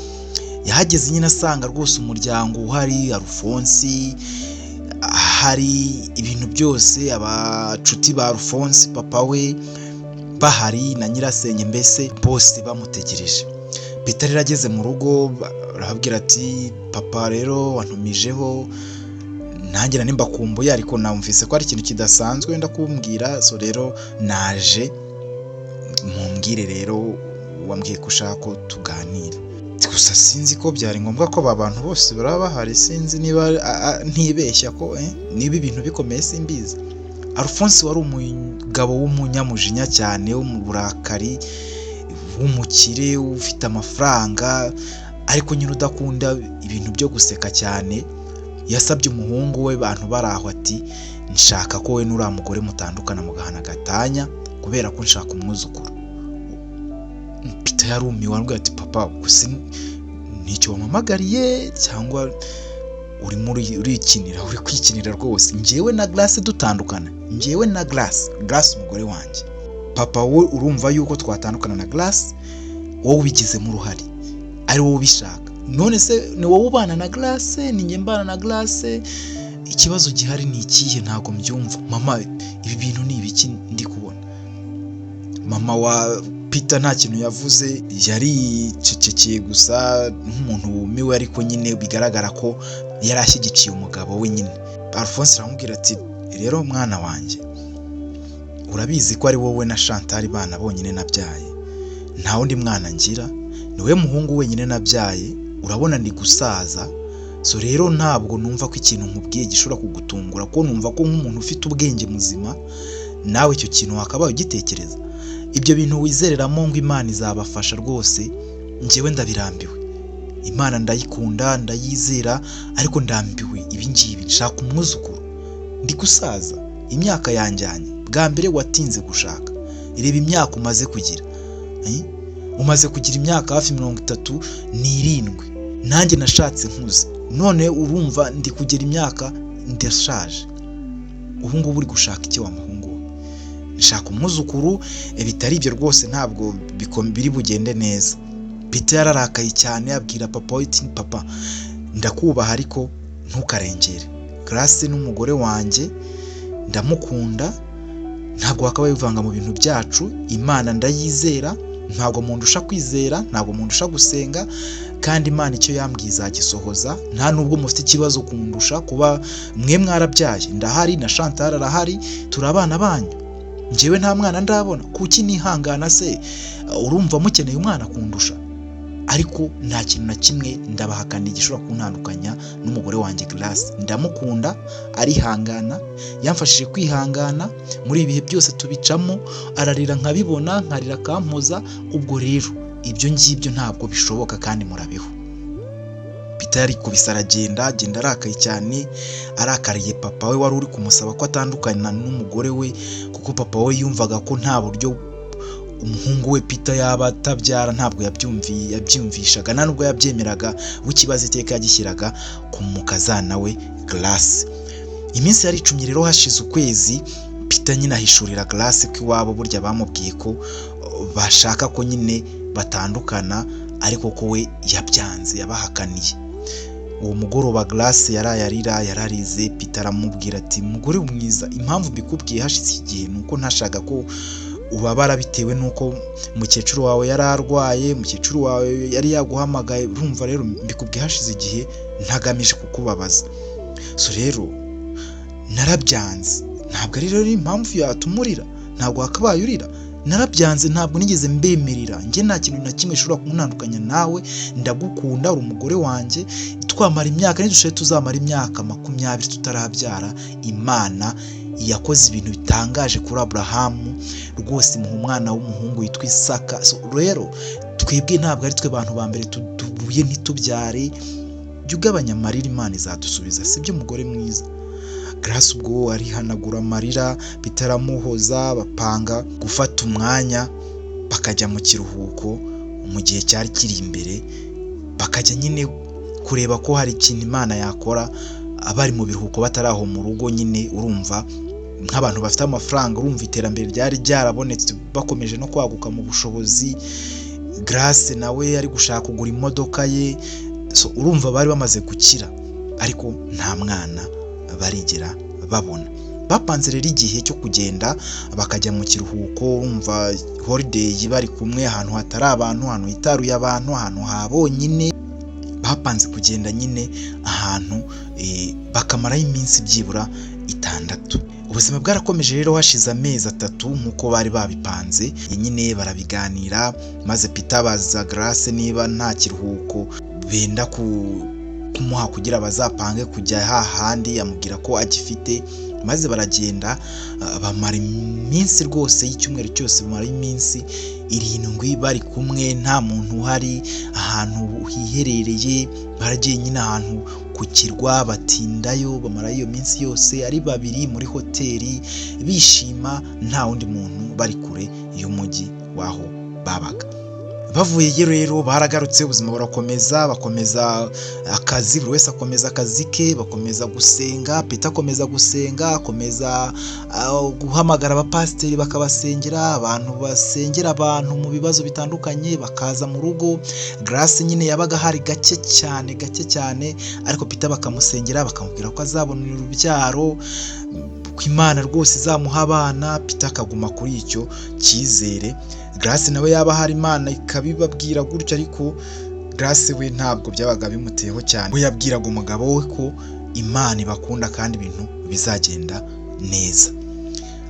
Yahageze nyine asanga rwose umuryango uhari, Alphonse hari, ibintu byose, abacuti ba Alphonse papa we bahari na nyirasenge, mbese bose bamutegereje. Peter rero ageze mu rugo arababwira ati papa rero wantumijeho, nanjye nani mbakumbuye, ariko namvise ko ari ikintu kidasanzwe wenda kumbwira, so rero naje mumbwire rero, wambwiye ko ushaka ko tuganira. Gusa sinzi ko byari ngombwa ko abantu bose baraba bahari, sinzi niba ntibeshya ko niba ibintu bikomeye simbizi. Alphonse wari umugabo w'umunyamujinya cyane, wo mu burakari, w'umukire, ufite amafaranga, ariko nyine udakunda ibintu byo guseka cyane. Yasabye umuhungu we bantu baraho ati nshaka ko we n'uriya mugore mutandukana mugahana gatanya, kubera ko nshaka umwuzukuru. Peter yarumiwe, arambwira ati papa gusa nicyo wamamagariye cyangwa urimo urikinira, uri kwikinira rwose. Njyewe na Grace dutandukana, njyewe na Grace umugore wanjye, papa we urumva yuko twatandukana na Grace, wowe ubigizemo uruhare, ari wowe ubishaka. None se ni wowe ubana na Grace, ni njye mbana na Grace? Ikibazo gihari ni ikihe? Ntago mbyumva. Mama, ibi bintu ni ibiki ndi kubona? Mama wa Peter nta kintu yavuze, yari cecekeye gusa nk'umuntu wumiwe, ariko nyine bigaragara ko yari ashyigikiye umugabo we nyine. Alphonse aramubwira ati rero mwana wanjye, urabizi ko ari wowe na Chantal bana bonyine nabyaye, nta wundi mwana ngira, niwe muhungu wenyine nabyaye, urabona ndi gusaza. So rero ntabwo numva ko ikintu nkubwiye gishobora kugutungura, ko numva ko nk'umuntu ufite ubwenge muzima nawe icyo kintu wakabaye ugitekereza. Ibyo bintu wizereramo ngo Imana izabafasha rwose, njyewe ndabirambiwe. Imana ndayikunda, ndayizera, ariko ndambiwe ibi ngibi. Nshaka umwuzukuru, ndi gusaza, imyaka yanjyanye. Bwa mbere watinze gushaka, reba imyaka umaze kugira. Umaze kugira imyaka hafi 37, nanjye nashatse nkuze, none urumva ndi kugera imyaka ndashaje. Ubu ngubu uri gushaka iki wa muhungu? Nshaka umwuzukuru, bitari ibyo rwose ntabwo biri bugende neza. Peter yararakaye cyane, abwira papa ati papa, ndakubaha ariko ntukarengere. Grace n'umugore wanjye ndamukunda, ntabwo wakabaye uvanga mu bintu byacu. Imana ndayizera, ntabwo mundusha kwizera, ntabwo mundusha gusenga, kandi Imana icyo yambwiye izagisohoza. Nta nubwo mufite ikibazo kundusha, kuba mwe mwarabyaye. Ndahari na Chantal arahari, turabana banyu. Njyewe nta mwana ndabona, kuki nihangana se? Urumva mukeneye umwana kundusha? Ariko nta kintu na kimwe ndabahakana gishobora kuntandukanya n'umugore wanjye Grace. Ndamukunda, arihangana, yamfashije kwihangana muri ibihe byose tubicamo, ararira nkabibona, nkarira akampoza. Ubwo rero ibyo ngibyo ntabwo bishoboka, kandi murabeho. Peter yari kubisa agenda arakaye cyane, arakariye papa we wari uri kumusaba ko atandukana n'umugore we, kuko papa we yumvaga ko nta buryo umuhungu we Peter yaba atabyara. Ntabwo yabyumvishaga, nta nubwo yabyemeraga, w'ikibazo iteka yagishyiraga ku mukazana we Grace. Iminsi yari icumye rero, hashize ukwezi, Peter nyine ahishurira Grace ko iwabo burya bamubwiye ko bashaka ko nyine batandukana, ariko ko we yabyanze, yabahakaniye. Uwo mugoroba Grace yarayarira, yararize. Peter aramubwira ati mugore mwiza, impamvu mbikubwiye hashize igihe nuko ntashaka ko ubabara, bitewe nuko mukecuru wawe yari arwaye, mukecuru wawe yari yaguhamagaye. Urumva rero mbikubwiye hashize igihe, ntagamije kukubabaza. So rero narabyanze, ntabwo ari rero impamvu yatumurira, ntabwo wakabaye urira. Narabyanze, ntabwo nigeze mbemerera. Njye nta kintu na kimwe gishobora kuntandukanya nawe, ndagukunda, uri umugore wanjye. Twamara imyaka, nidushaje tuzamara imyaka 20 tutarabyara. Imana yakoze ibintu bitangaje kuri Abrahamu, rwose muha umwana w'umuhungu witwa Isaka. So rero twebwe ntabwo ari twe bantu ba mbere tubuye ntitubyare. Jya ugabanya amarira, Imana izadusubiza, sibyo mugore mwiza? Grace ubwo arihanagura amarira, Peter aramuhoza, bapanga gufata umwanya bakajya mu kiruhuko mu gihe cyari kiri imbere, bakajya nyine kureba ko hari ikintu Imana yakora abari mu biruhuko bataraho mu rugo. Nyine urumva nk'abantu bafite amafaranga, urumva iterambere ryari ryarabonetse, bakomeje no kwaguka mu bushobozi. Grace nawe ari gushaka kugura imodoka ye. So urumva bari bamaze gukira, ariko nta mwana barigera babona. Bapanze rero igihe cyo kugenda bakajya mu kiruhuko, urumva holiday bari kumwe, ahantu hatari abantu, ahantu hitaruye abantu, ahantu habonyine. Bapanze kugenda nyine ahantu bakamaraho iminsi byibura 6. Ubuzima bwarakomeje rero, hashize amezi 3 nk'uko bari babipanze. Nyine barabiganira, maze Peter baza Grace niba nta kiruhuko benda kumuha kugira bazapange kujya hahandi, amubwira ko agifite. Maze baragenda, bamara iminsi rwose y'icyumweru cyose, bamara iminsi 7 bari kumwe, nta muntu uhari, ahantu hiherereye. Baragiye nyine ahantu ku kirwa, batindayo, bamara iyo minsi yose ari babiri muri hoteli, bishima, nta wundi muntu bari kure y'umujyi waho babaga. bavuye rero baragarutse, ubuzima burakomeza, bakomeza akazi, buri wese akomeza akazi ke, bakomeza gusenga. Peter akomeza gusenga, akomeza guhamagara abapasiteri bakabasengera, abantu basengera abantu mu bibazo bitandukanye bakaza mu rugo. Grace nyine yabaga hari gake cyane, ariko Peter bakamusengera bakamubwira ko azabonera urubyaro, ko Imana rwose izamuha abana. Peter akaguma kuri icyo cyizere. Grace nawe yaba hari Imana ikabibabwira gutyo, ariko Grace we ntabwo byabaga bimuteyeho cyane. We yabwiraga umugabo we ko Imana ibakunda kandi ibintu bizagenda neza.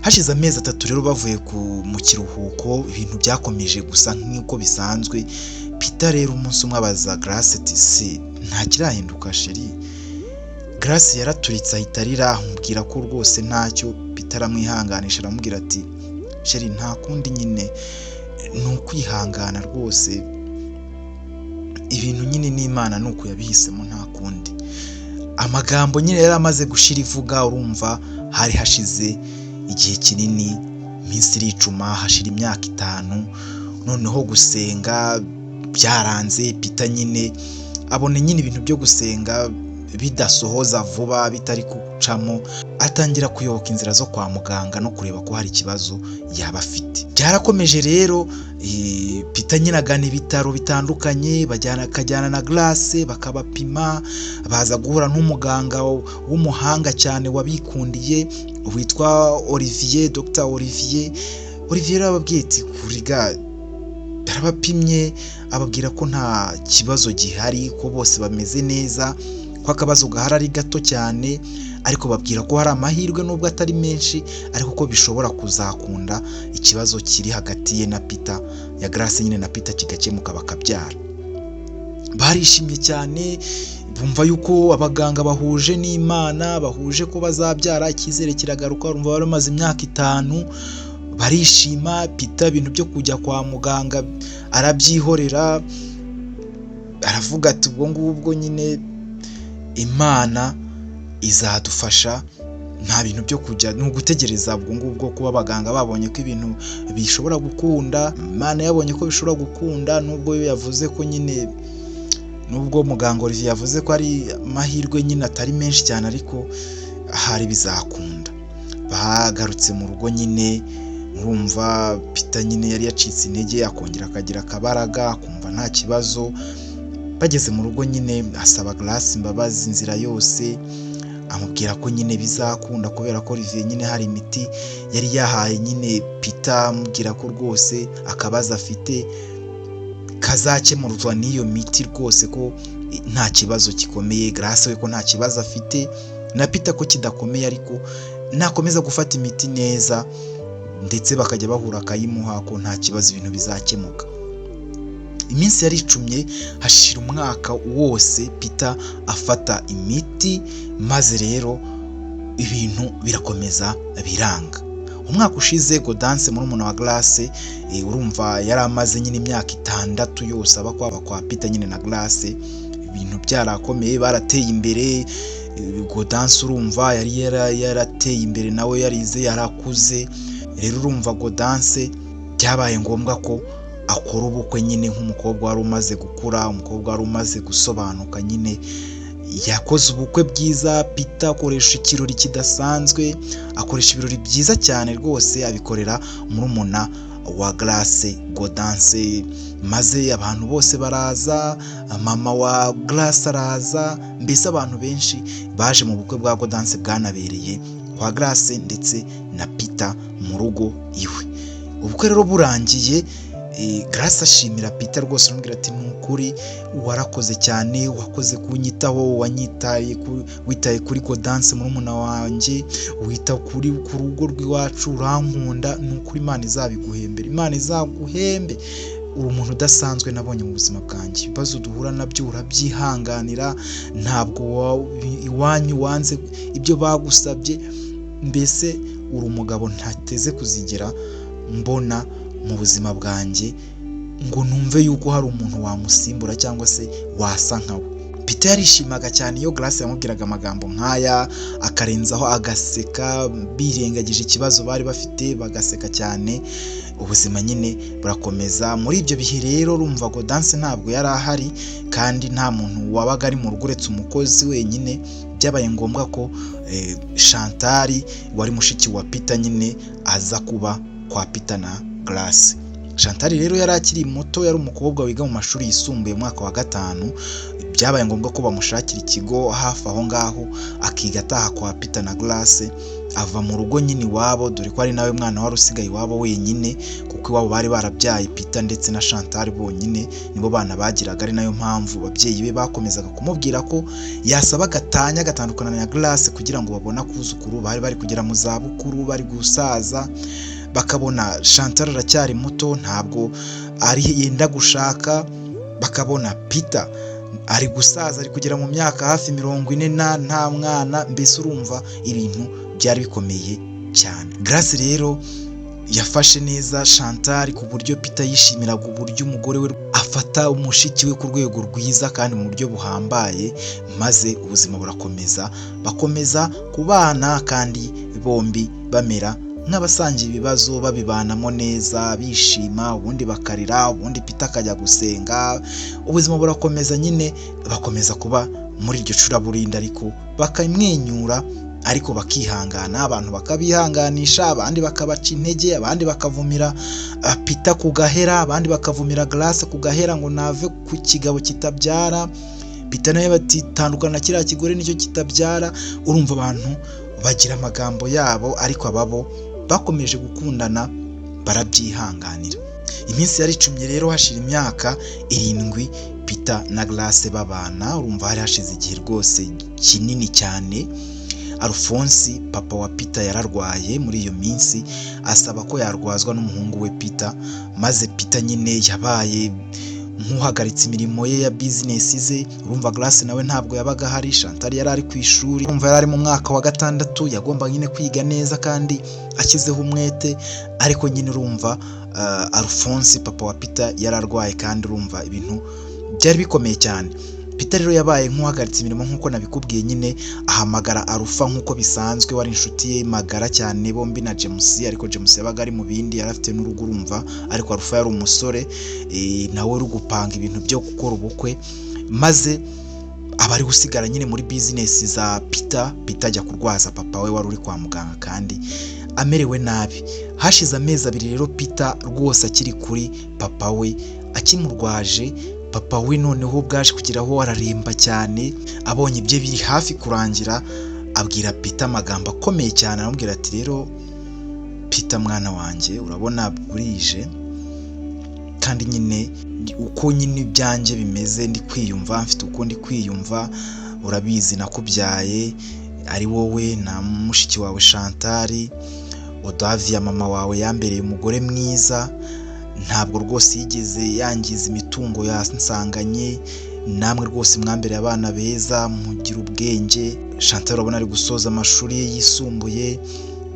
Hashize amezi 3 rero bavuye mu kiruhuko, ibintu byakomeje gusa nk'uko bisanzwe. Peter rero umunsi umwe abaza Grace ati se nta kirahinduka sheri? Grace yaraturitse ahita arira, amubwira ko rwose ntacyo. Peter aramwihanganisha aramubwira ati sheri nta kundi nyine ni ukwihangana rwose, ibintu nyine n'Imana ni uko yabihisemo nta kundi. Amagambo nyine yari amaze gushira ivuga, urumva hari hashize igihe kinini, iminsi iricuma, hashira imyaka 5, noneho gusenga byaranze. Peter nyine abone nyine ibintu byo gusenga bidasohoza vuba, bitari kucamo, atangira kuyoboka inzira zo kwa muganga no kureba ko hari ikibazo yaba afite. Byarakomeje rero, Peter nyine agana ibitaro bitandukanye, akajyana na Grace bakabapima, baza guhura n'umuganga w'umuhanga cyane wabikundiye witwa Olivier, Dr Olivier. Olivier arababwiye ati kuriga barabapimye, ababwira ko nta kibazo gihari, ko bose bameze neza, ko akabazo gahari ari gato cyane, ariko babwira ko hari amahirwe nubwo atari menshi, ariko ko bishobora kuzakunda ikibazo kiri hagati ye na Peter, ya Grace nyine na Peter kigakemuka bakabyara. Barishimye cyane, bumva yuko abaganga bahuje n'Imana, bahuje ko bazabyara, icyizere kiragaruka. Urumva bari bamaze imyaka 5, barishima. Peter ibintu byo kujya kwa muganga arabyihorera, aravuga ati ubwo ngubwo nyine Imana izadufasha, nta bintu byo kujya ni ugutegereza ubwo ngubwo kuba abaganga babonye ko ibintu bishobora gukunda. Imana yabonye ko bishobora gukunda, nubwo yavuze ko nyine, nubwo muganga Olivier yavuze ko ari amahirwe nyine atari menshi cyane, ariko hari bizakunda. Bagarutse mu rugo nyine, urumva Peter nyine yari yacitse intege, akongera akagira akabaraga, akumva nta kibazo. Bageze mu rugo nyine asaba Grace imbabazi inzira yose, amubwira ko nyine bizakunda kubera ko Olivier nyine hari imiti yari yahaye nyine Peter, amubwira ko rwose akabazo afite kazakemurwa n'iyo miti rwose, ko nta kibazo gikomeye. Grace we ko nta kibazo afite, na Peter ko kidakomeye, ariko nakomeza gufata imiti neza ndetse bakajya bahura akayimuha, ko nta kibazo ibintu bizakemuka. Iminsi yaricumye, hashira umwaka wose Peter afata imiti, maze rero ibintu birakomeza biranga. Umwaka ushize Gaudence murumuna wa Grace, urumva yari amaze nyine imyaka 6 yose aba kwa Peter nyine na Grace, ibintu byarakomeye, barateye imbere. Gaudence urumva yari yarateye imbere, nawe yarize yarakuze. Rero urumva Gaudence byabaye ngombwa ko akora ubukwe nyine nk'umukobwa wari umaze gukura, umukobwa wari umaze gusobanuka. nyine yakoze ubukwe bwiza. Peter akoresha ikirori kidasanzwe, akoresha ibirori byiza cyane rwose, abikorera murumuna wa Grace Gaudence, maze abantu bose baraza, mama wa Grace araza, mbese abantu benshi baje mu bukwe bwa Gaudence bwanabereye kwa Grace ndetse na Peter mu rugo iwe. Ubukwe rero burangiye, Grace ashimira Peter rwose, aramubwira ati nukuri warakoze cyane, wakoze kunyitaho, witaye kuri Gaudence murumuna wanjye, wita ku rugo rw'iwacu, urankunda, nukuri Imana izabiguhembera, Imana izaguhembe. Uri umuntu udasanzwe nabonye mu buzima bwanjye, ibibazo duhura nabyo urabyihanganira, ntabwo iwanyu wanze ibyo bagusabye, mbese uri umugabo ntateze kuzigera mbona mu buzima bwanjye ngo numve yuko hari umuntu wamusimbura cyangwa se wasa nkawe. Peter yarishimaga cyane iyo Grace yamubwiraga amagambo nk'aya, akarenzaho agaseka, birengagije ikibazo bari bafite bagaseka cyane. Ubuzima nyine burakomeza. Muri ibyo bihe rero urumva Gaudence ntabwo yari ahari kandi nta muntu wabaga ari mu rugo uretse umukozi wenyine. Byabaye ngombwa ko Chantal wari mushiki wa Peter nyine aza kuba kwa Peter na Grace. Chantal rero yari akiri muto, yari umukobwa wiga mu mashuri yisumbuye mu mwaka wa 5. Byabaye ngombwa ko bamushakira ikigo hafi aho ngaho akiga ataha kwa Peter na Grace. Ava mu rugo nyine iwabo, dore ko ari nawe mwana wari usigaye iwabo wenyine, kuko iwabo bari barabyaye Peter ndetse na Chantal bonyine nibo bana bagiraga. Ari nayo mpamvu ababyeyi be bakomezaga kumubwira ko yasaba gatanya gatandukana na Grace kugira ngo babone akuzukuru. Bari kugera mu za bukuru, bari gusaza, bakabona Chantal aracyari muto ntabwo ari yenda gushaka, bakabona Peter ari gusaza ari kugera mu myaka hafi 40 nta mwana. Mbese urumva ibintu byari bikomeye cyane. Grace rero yafashe neza Chantal ku buryo Peter yishimiraga uburyo umugore we afata umushiki we ku rwego rwiza kandi mu buryo buhambaye, maze ubuzima burakomeza, bakomeza kubana kandi bombi bamera nk'abasangiye ibibazo, babibanamo neza, bishima, ubundi bakarira, ubundi Peter akajya gusenga. Ubuzima burakomeza nyine, bakomeza kuba muri iryo curaburindi, ariko bakamwenyura, ariko bakihangana. Abantu bakabihanganisha, abandi bakabaca intege, abandi bakavumira Peter ku gahera, abandi bakavumira Grace ku gahera ngo nave ku kigabo kitabyara. Peter nawe bati tandukana kiriya kigore nicyo kitabyara. Urumva abantu bagira amagambo yabo, ariko ababo bakomeje gukundana barabyihanganira. Iminsi yari icumye rero, hashira imyaka 7 Peter na Grace babana. Urumva hari hashize igihe rwose kinini cyane. Alphonse papa wa Peter yararwaye muri iyo minsi, asaba ko yarwazwa n'umuhungu we Peter, maze Peter nyine yabaye nk'uhagaritse imirimo ye ya business ze. Urumva Grace nawe ntabwo yabaga hari, Chantal yari ari ku ishuri, urumva yari ari mu mwaka wa 6, yagomba nyine kwiga neza kandi akizeho umwete. Ariko nyine urumva Alphonse papa wa Peter yararwaye kandi urumva ibintu byari bikomeye cyane. Peter rero yabaye nk'uhagaritse imirimo nk'uko nabikubwiye nyine, ahamagara Alpha nk'uko bisanzwe, wari inshuti ye magara cyane bombi na James, ariko James yabaga ari mu bindi, yari afite n'urugo urumva, ariko Alpha yari umusore nawe uri gupanga ibintu byo gukora ubukwe, maze abari gusigara nyine muri business za Peter. Peter ajya kurwaza papa we wari uri kwa muganga kandi amerewe nabi. Hashize amezi 2 rero Peter rwose akiri kuri papa we, akimurwaje. Papa we noneho bwaje kugeraho araremba cyane, abonye ibye biri hafi kurangira, abwira Peter amagambo akomeye cyane, aramubwira ati rero Peter mwana wanjye, urabona burije kandi nyine uko nyine ibyanjye bimeze, ndi kwiyumva, mfite uko ndi kwiyumva, urabizi nakubyaye ari wowe na mushiki wawe Chantal. Odavia mama wawe yambereye umugore mwiza, ntabwo rwose yigeze yangiza imitungo yansanganye, namwe rwose mwambereye abana beza, mugira ubwenge. Chantal urabona ari gusoza amashuri ye yisumbuye,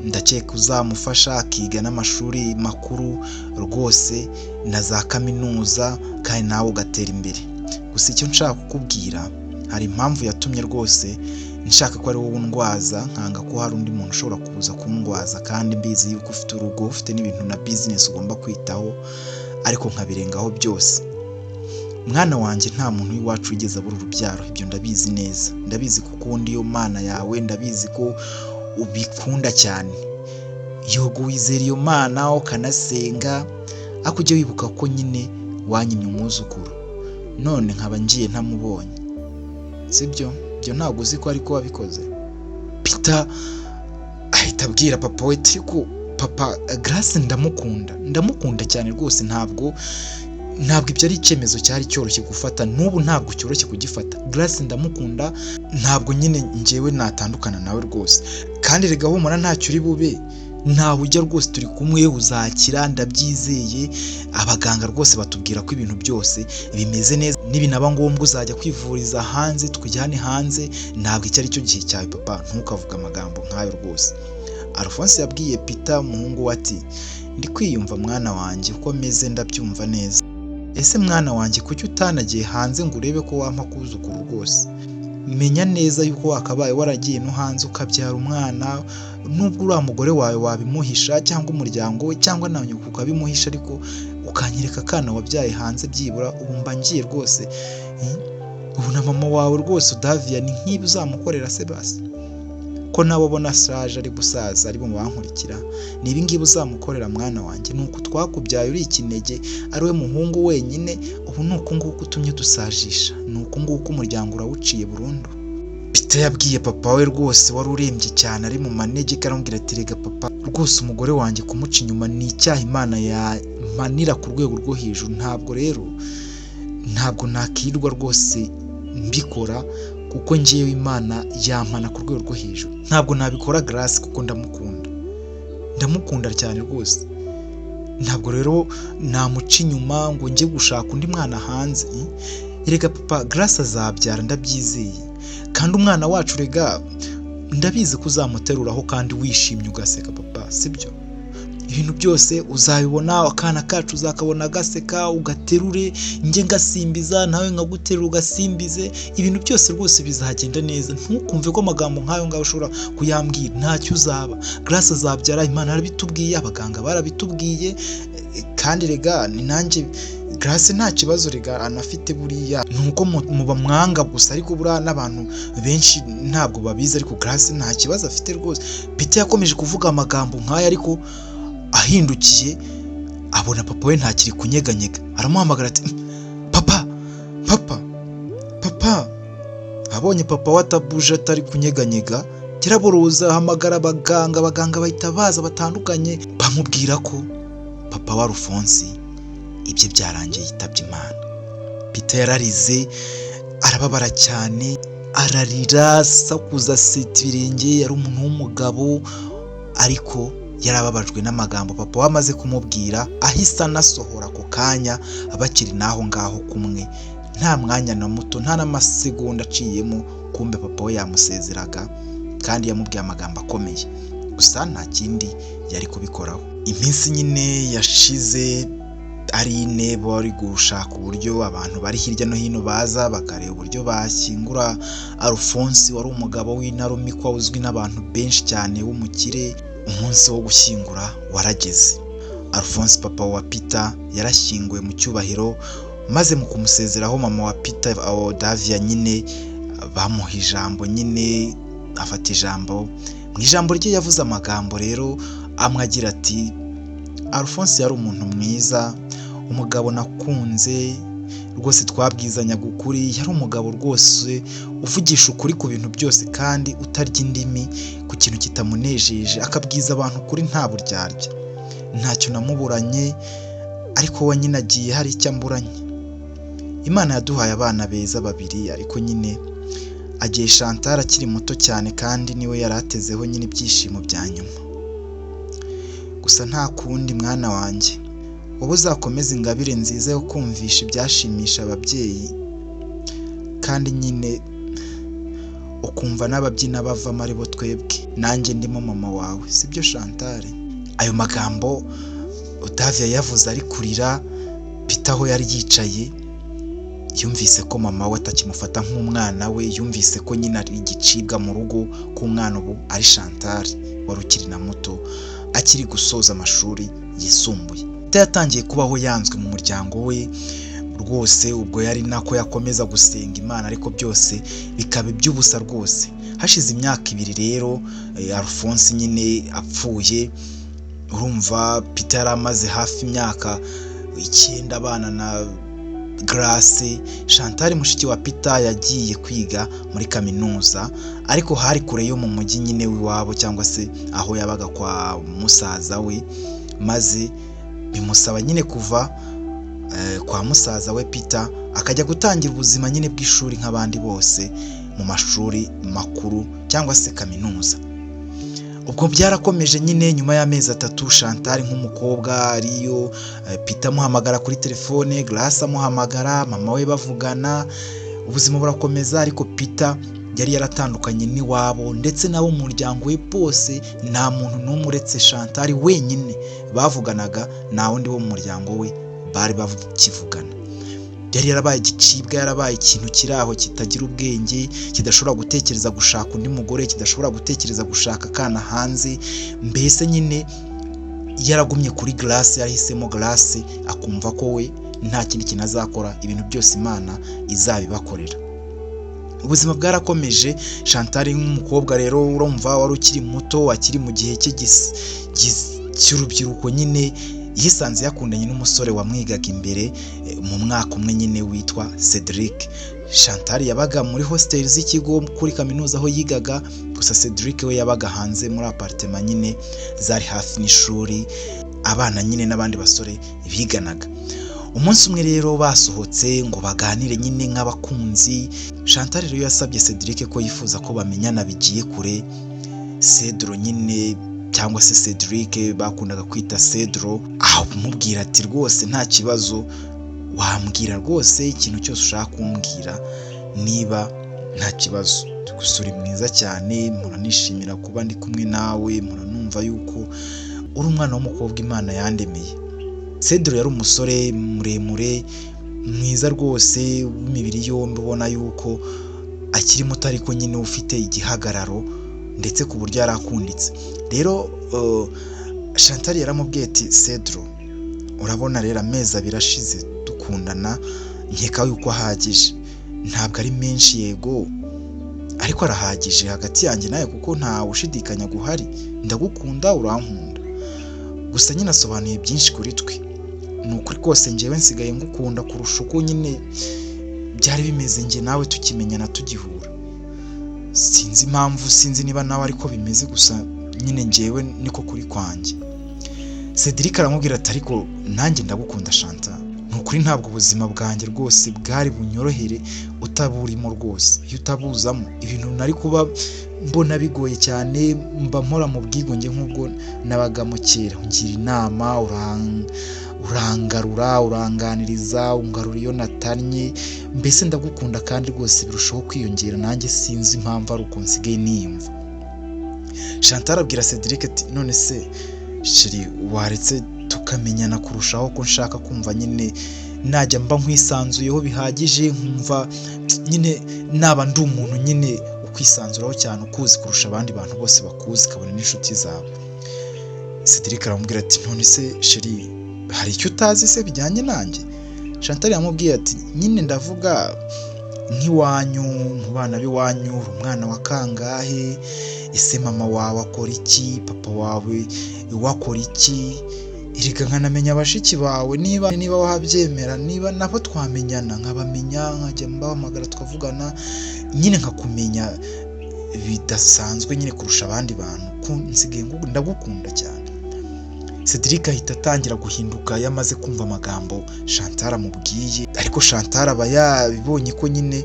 ndakeka uzamufasha akiga n'amashuri makuru rwose na za kaminuza, kandi nawe ugatera imbere. Gusa icyo nshaka kukubwira, hari impamvu yatumye rwose nshaka ko ari wowe undwaza, nkanga ko hari undi muntu ushobora kuza kundwaza, kandi mbizi yuko ufite urugo, ufite n'ibintu na business ugomba kwitaho, ariko nkabirengaho byose. Mwana wanjye, nta muntu w'iwacu wigeze abura urubyaro, ibyo ndabizi neza, ndabizi kuko undi yo mana yawe, ndabizi ko ubikunda cyane. Yogo wizera iyo mana ukanasenga, akujye wibuka ko nyine wanyimye umwuzukuru, none nkaba ngiye ntamubonye, sibyo? Byo ntabwo uzi ko ariko wabikoze. Peter ahita abwira papa we ati ko papa Grace ndamukunda cyane rwose, ntabwo ibyo ari icyemezo cyari cyoroshye gufata, n'ubu ntabwo cyoroshye kugifata. Grace ndamukunda, ntabwo nyine njyewe natandukana nawe rwose, kandi rega humura ntacyo uri bube, ntawe ujya rwose, turi kumwe, uzakira ndabyizeye. Abaganga rwose batubwira ko ibintu byose bimeze neza, nibinaba ngombwa uzajya kwivuriza hanze, tujyane hanze, ntabwo icyo ari cyo gihe cyawe papa, ntukavuga amagambo nk'ayo rwose. Alphonse yabwiye Peter umuhungu we ati ndi kwiyumva mwana wanjye, uko meze ndabyumva neza. ese mwana wanjye kuki utanagiye hanze ngo urebe ko wampa kuzukuru rwose? Menya neza yuko wakabaye waragiye no hanze ukabyara umwana, nubwo uriya mugore wawe wabimuhisha cyangwa umuryango we cyangwa na nyoko ukabimuhisha, ariko ukanyereka akana wabyaye hanze byibura. Ubu mba ngiye rwose, ubu na mama wawe rwose Davia ni nk'ibi uzamukorera se basi? Ko nabo bona ashaje ari gusaza ari mu bankurikira, ni ibi ngibi uzamukorera mwana wanjye? Nuko twakubyaye uri ikinege, ari we muhungu wenyine, ubu nuko nguko utumye dusajisha, nuko nguko umuryango urawuciye burundu. Peter yabwiye papa we rwose wari urembye cyane ari mu manegeka, aramubwira ati rega papa, rwose umugore wanjye kumuca inyuma ni icyaha Imana yamanira ku rwego rwo hejuru, ntabwo nakirwa rwose mbikora, kuko ngewe Imana yampana ku rwego rwo hejuru. Ntabwo nabikora Grace kuko ndamukunda cyane rwose. Ntabwo rero namuca inyuma ngo njye gushaka undi mwana hanze. Rega papa, Grace azabyara ndabyizeye, kandi umwana wacu rega ndabizi ko uzamuteruraho kandi wishimye ugaseka papa, sibyo? Ibintu byose uzabibona, akana kacu uzakabona gaseka, ugaterure, njye ngasimbiza nawe nkaguterura ugasimbize, ibintu byose rwose bizagenda neza. Ntukumve ko amagambo nk'ayo ngaho ushobora kuyambwira, ntacyo uzaba. Grace azabyara, Imana yarabitubwiye, abaganga barabitubwiye, kandi rega ni nanjye Grace nta kibazo rega anafite buriya, nuko muba mwanga gusa, ariko buriya n'abantu benshi ntabwo babizi, ariko Grace nta kibazo afite rwose. Peter yakomeje kuvuga amagambo nk'aya, ariko ahindukiye abona papa we ntakiri kunyeganyega, aramuhamagara ati papa. Abonye papa we atabuje atari kunyeganyega, kiraboroza ahamagara abaganga bahita baza batandukanye, bamubwira ko papa wa Alphonse ibyo byarangiye yitabye Imana. Peter yararize, arababara cyane, ararira, sakuza seta ibirenge, yari umuntu w'umugabo, ariko yarababajwe n'amagambo papa wamaze kumubwira, ahise anasohora ako kanya bakiri naho ngaho kumwe, nta mwanya na muto, nta n'amasegonda aciyemo, kumbe papa we yamusezeraga kandi yamubwiye amagambo akomeye, gusa nta kindi yari kubikoraho. Iminsi nyine yashize ari ine, bari gushaka uburyo abantu bari hirya no hino baza bakareba uburyo bashyingura Alphonse, wari umugabo w'intarumikwa uzwi n'abantu benshi cyane w'umukire. Umunsi wo gushyingura warageze. Alphonse papa wa Peter yarashyinguwe mu cyubahiro, maze mu kumusezeraho mama wa Peter Davia nyine bamuha ijambo, nyine afata ijambo. Mu ijambo rye yavuze amagambo rero amwe agira ati Alphonse yari umuntu mwiza, umugabo nakunze rwose, twabwizanyaga ukuri, yari umugabo rwose uvugisha ukuri ku bintu byose kandi utarya indimi ku kintu kitamunejeje, akabwiza abantu ukuri nta buryarya. Ntacyo namuburanye, ariko we nyine agiye hari icyo amburanye. Imana yaduhaye abana beza babiri, ariko nyine agiye Chantal akiri muto cyane, kandi niwe yari atezeho nyine ibyishimo bya nyuma. Gusa nta kundi mwana wanjye, wowe uzakomeza ingabire nziza yo kumvisha ibyashimisha ababyeyi, kandi nyine ukumva n'ababyina bavamo ari bo twebwe, nanjye ndimo mama wawe, sibyo Chantal? Ayo magambo Davia yavuze ari kurira. Peter aho yari yicaye yumvise ko mama we atakimufata nk'umwana we, yumvise ko nyine ari igicibwa mu rugo, ko umwana ubu ari Chantal wari ukiri na muto, akiri gusoza amashuri yisumbuye. Peter yatangiye kubaho yanzwe mu muryango we rwose, ubwo yari nako yakomeza gusenga Imana, ariko byose bikaba iby'ubusa rwose. Hashize imyaka 2 rero Alphonse nyine apfuye. Urumva Peter yari amaze hafi imyaka 9 abana na Grace. Chantal mushiki wa Peter yagiye kwiga muri kaminuza, ariko hari kure yo mu mujyi nyine w'iwabo, cyangwa se aho yabaga kwa musaza we, maze bimusaba nyine kuva kwa musaza we Peter akajya gutangira ubuzima nyine bw'ishuri nk'abandi bose mu mashuri makuru cyangwa se kaminuza. Ubwo byarakomeje nyine. Nyuma y'amezi 3 Chantal nk'umukobwa ariyo, Peter amuhamagara kuri telefone, Grace amuhamagara, mama we bavugana, ubuzima burakomeza. Ariko Peter yari yaratandukanye n'iwabo ndetse nabo mu muryango we bose, nta muntu n'umwe uretse Chantal wenyine bavuganaga, nta wundi wo mu muryango we bari bakivugana. Yari yarabaye igicibwa, yarabaye ikintu kiri aho kitagira ubwenge, kidashobora gutekereza gushaka undi mugore, kidashobora gutekereza gushaka akana hanze, mbese nyine yaragumye kuri Grace, yarahisemo Grace, akumva ko we nta kindi kintu azakora, ibintu byose Imana izabibakorera. Ubuzima bwarakomeje. Chantal nk'umukobwa rero urumva wari ukiri muto, akiri mu gihe cye cy'urubyiruko nyine, yisanze yakundanye n'umusore wamwigaga imbere mu mwaka umwe nyine witwa Cedric. Chantal yabaga muri hostel z'ikigo kuri kaminuza aho yigaga, gusa Cedric we yabaga hanze muri apartment nyine zari hafi n'ishuri, abana nyine n'abandi basore biganaga. Umunsi umwe rero basohotse ngo baganire nyine nk'abakunzi. Chantal rero yasabye Cedric ko yifuza ko bamenyana bigiye kure. Cedro nyine cyangwa se Cedric bakundaga kwita Cedro, aho kumubwira ati rwose nta kibazo, wambwira rwose ikintu cyose ushaka kumbwira niba nta kibazo, gusa uri mwiza cyane, muranishimira kuba ndi kumwe nawe, muranumva yuko uri umwana w'umukobwa Imana yandemeye. Cedro yari umusore muremure mwiza rwose w'imibiri yombi, ubona yuko akiri muto ariko nyine ufite igihagararo ndetse ku buryo yarakunditse. Rero Chantal yaramubwiye ati Cedro, urabona rero amezi 2 ashize dukundana, nkeka yuko ahagije, ntabwo ari menshi yego, ariko arahagije hagati yanjye nawe kuko nta ushidikanya guhari, ndagukunda urankunda, gusa nyine asobanuye byinshi kuri twe. Ni ukuri rwose njyewe nsigaye ngukunda kurusha uko nyine byari bimeze njye nawe tukimenyana tugihura. Sinzi impamvu, sinzi niba nawe ariko bimeze, gusa nyine njyewe niko kuri kwanjye. Cedric aramubwira ati ariko nanjye ndagukunda Chantal, ni ukuri ntabwo ubuzima bwanjye rwose bwari bunyorohere utaburimo rwose. Iyo utabuzamo ibintu nari kuba mbona bigoye cyane, mba mpora mu bwigunge nk'ubwo nabagamo kera. Ungira inama, urangarura, uranganiriza, ungarura iyo natanye, mbese ndagukunda kandi rwose birushaho kwiyongera, nanjye sinzi impamvu ari uko nsigaye niyumva. Chantal abwira Cedric ati none se sheri, waretse tukamenyana kurushaho, ko nshaka kumva nyine najya mba nkwisanzuyeho bihagije, nkumva nyine naba ndi umuntu nyine ukwisanzuraho cyane, ukuzi kurusha abandi bantu bose bakuzi, kabone n'inshuti zawe. Cedric aramubwira ati none se sheri, hari icyo utazi se bijyanye nanjye? Chantal yamubwiye ati nyine ndavuga nk'iwanyu, mu bana b'iwanyu, uri umwana wa kangahe? Ese mama wawe akora iki? Papa wawe wakora iki? Erega nkanamenya abashiki bawe niba wabyemera, niba nabo twamenyana nkabamenya, nkajya mbahamagara tukavugana, nyine nkakumenya bidasanzwe nyine kurusha abandi bantu, ko nsigaye ndagukunda cyane. Cedric ahita atangira guhinduka yamaze kumva amagambo Chantal amubwiye, ariko Chantal aba yabibonye ko nyine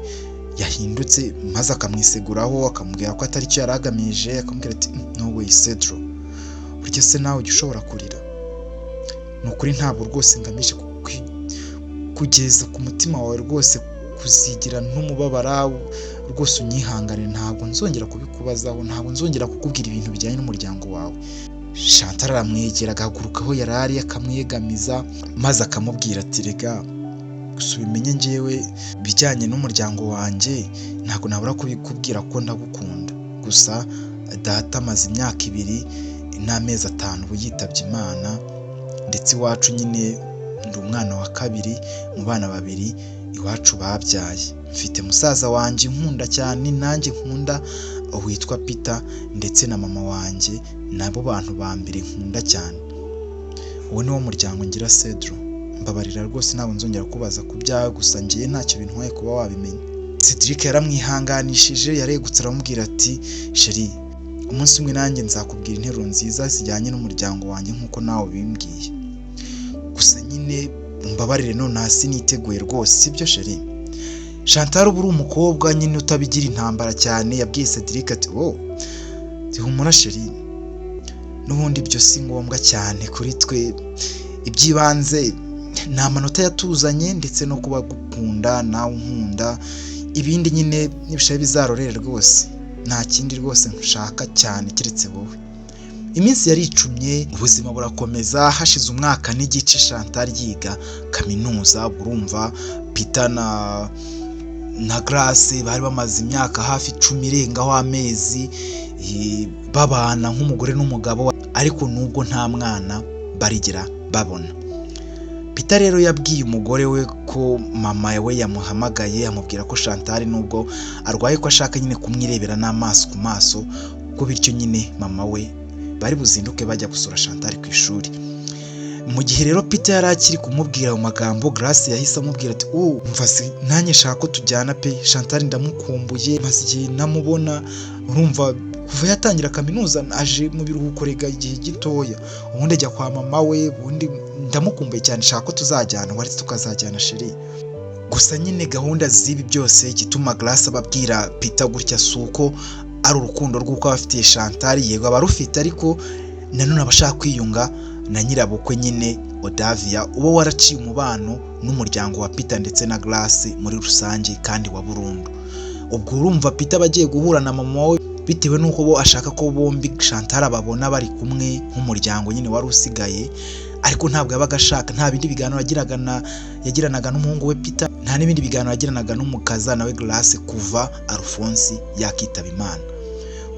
yahindutse, maze akamwiseguraho akamubwira ko atari cyo yaragamije, akamubwira ati no way Cedro, burya se nawe ujya ushobora kurira? Ni ukuri ntabwo rwose ngamije kugeza ku mutima wawe rwose kuzigira n'umubabara, rwose unyihangane, ntabwo nzongera kubikubazaho, ntabwo nzongera kukubwira ibintu bijyanye n'umuryango wawe. Chantal aramwegera agahaguruka aho yari ari, akamwegamiza, maze akamubwira ati rega, gusa ubimenye njyewe bijyanye n'umuryango wanjye ntabwo nabura kubikubwira ko ndagukunda, gusa data amaze imyaka 2 n'amezi 5 ubu yitabye Imana, ndetse iwacu nyine ndi umwana wa 2 mu bana 2 iwacu babyaye. Mfite musaza wanjye nkunda cyane, nanjye nkunda, witwa Peter, ndetse na mama wanjye, nabo bantu ba mbere nkunda cyane. Uwo ni wo muryango ngira Cedro, mbabarira rwose ntabwo nzongera kubaza ku byawe, gusa ngiye ntacyo bintwaye kuba wabimenya. Cedric yaramwihanganishije, yaregutse aramubwira ati sheri, umunsi umwe nanjye nzakubwira interuro nziza zijyanye n'umuryango wanjye nk'uko nawe bimbwiye, gusa nyine umbabarire none hasi niteguye rwose, sibyo sheri? Chantal ubu uri umukobwa nyine utabigira intambara cyane, yabwiye Cedric ati humura sheri, n'ubundi byo si ngombwa cyane kuri twe, iby'ibanze ni amanota yatuzanye ndetse no kuba gukunda nawe unkunda, ibindi nyine nibishaye bizarorere rwose, nta kindi rwose nshaka cyane keretse wowe. Iminsi yaricumye, ubuzima burakomeza. Hashize umwaka n'igice Chantal yiga kaminuza. Urumva Peter na Grace bari bamaze imyaka hafi 10 irengaho amezi babana nk'umugore n'umugabo, ariko nubwo nta mwana barigera babona. Peter rero yabwiye umugore we ko mama we yamuhamagaye amubwira ko Chantal nubwo arwaye ko ashaka nyine kumwirebera n'amaso ku maso, ko bityo nyine mama we bari buzinduke bajya gusura Chantal ku ishuri. Mu gihe rero Peter yari akiri kumubwira mu magambo, Grace yahise amubwira ati umva se nanjye nshaka ko tujyana pe, Chantal ndamukumbuye, maze igihe namubona. Urumva kuva yatangira kaminuza aje mu biruhuko rega igihe gitoya, ubundi ajya kwa mama we, ubundi ndamukumbuye cyane, nshaka ko tuzajyana, waretse tukazajyana sheri. Gusa nyine gahunda z'ibi byose igituma Grace ababwira Peter gutya suko ari urukundo rw'uko abafitiye Chantal. Yego abarufite, ariko nanone abashaka kwiyunga na nyirabukwe nyine Odavia, uwo waraciye umubano n'umuryango wa Peter ndetse na Grace muri rusange kandi wa burundu. Ubwo urumva Peter bagiye guhura na mama we bitewe nuko bo ashaka ko bombi Chantal babona bari kumwe nk'umuryango nyine wari usigaye, ariko ntabwo yabaga ashaka. Nta bindi biganiro yagiranaga n'umuhungu we Peter, nta n'ibindi biganiro yagiranaga n'umukazana we Grace kuva Alphonse yakitaba Imana.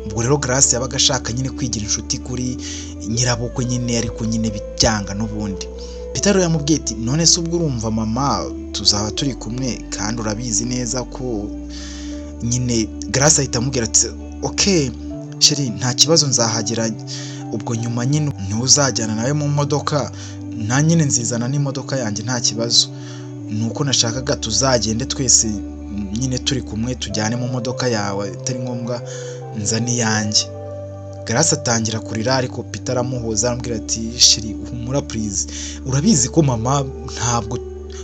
Ubwo rero Grace yabaga ashaka nyine kwigira inshuti kuri nyirabukwe nyine, ariko nyine byanga n'ubundi. Peter rero yamubwiye ati none se ubwo urumva mama tuzaba turi kumwe kandi urabizi neza ko nyine. Grace ahita amubwira ati okay sheri nta kibazo nzahagera, ubwo nyuma nyine ntuzajyana nawe mu modoka, nta nyine nzizana n'imodoka yanjye nta kibazo, nuko nashakaga tuzagende twese nyine turi kumwe tujyane mu modoka yawe, atari ngombwa nzani yanjye. Grace atangira kurira, ariko Peter aramuhoza aramubwira ati sheri humura please, urabizi ko mama ntabwo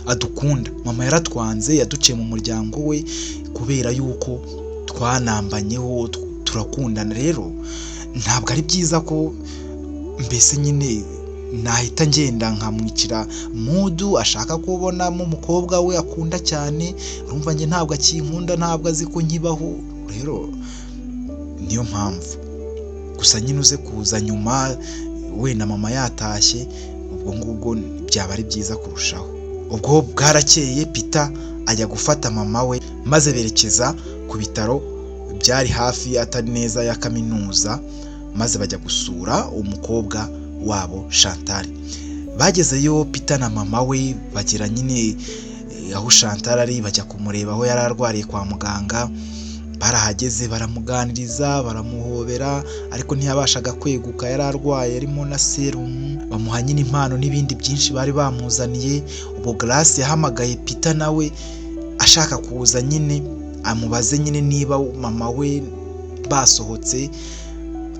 adukunda, mama yaratwanze, yaduciye mu muryango we kubera yuko twanambanyeho, turakundana. Rero ntabwo ari byiza ko mbese nyine nahita ngenda nkamwicira mudu ashaka kubonamo umukobwa we akunda cyane. Urumva njye ntabwo akinkunda, ntabwo azi ko nkibaho, rero niyo mpamvu. Gusa nyine uze kuza nyuma wenda mama yatashye, ubwo ngubwo byaba ari byiza kurushaho. Ubwo bwarakeye Peter ajya gufata mama we, maze berekeza ku bitaro byari hafi atari neza ya kaminuza, maze bajya gusura umukobwa wabo Chantal. Bagezeyo Peter na mama we bagera nyine aho Chantal ari, bajya kumureba aho yari arwariye kwa muganga. Barahageze baramuganiriza, baramuhobera, ariko ntiyabashaga kweguka, yari arwaye, arimo na serum. Bamuha nyine impano n'ibindi byinshi bari bamuzaniye. Ubwo Grace yahamagaye Peter nawe ashaka kuza nyine amubaze nyine niba mama we basohotse,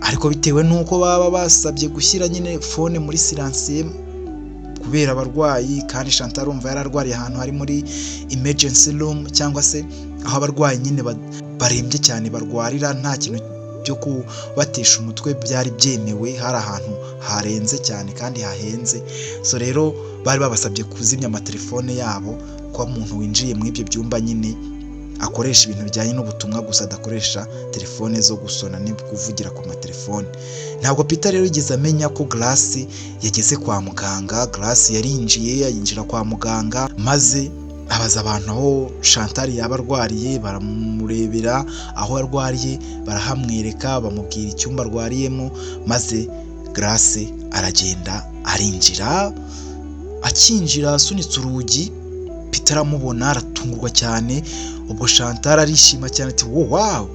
ariko bitewe nuko baba basabye gushyira nyine phone muri silencieux kubera abarwayi, kandi Chantal umva yararwariye ahantu hari muri emergency room, cyangwa se aho abarwayi nyine barembye cyane barwarira, nta kintu byo kubatesha umutwe byari byemewe, hari ahantu harenze cyane kandi hahenze. So rero bari babasabye kuzimya amatelefone yabo, ko umuntu winjiye muri ibyo byumba nyine akoresha ibintu bijyanye n'ubutumwa gusa, adakoresha telefone zo gusona no kuvugira ku matelefone. Ntabwo Peter rero yigeze amenya ko Grace yageze kwa muganga. Grace yinjira kwa muganga, maze abaza abantu aho Chantal yaba arwariye, baramurebera aho arwariye, barahamwereka, bamubwira icyumba arwariyemo, maze Grace aragenda arinjira. Akinjira asunitse urugi, Peter aramubona aratungurwa cyane. Ubwo Chantal arishima cyane ati wow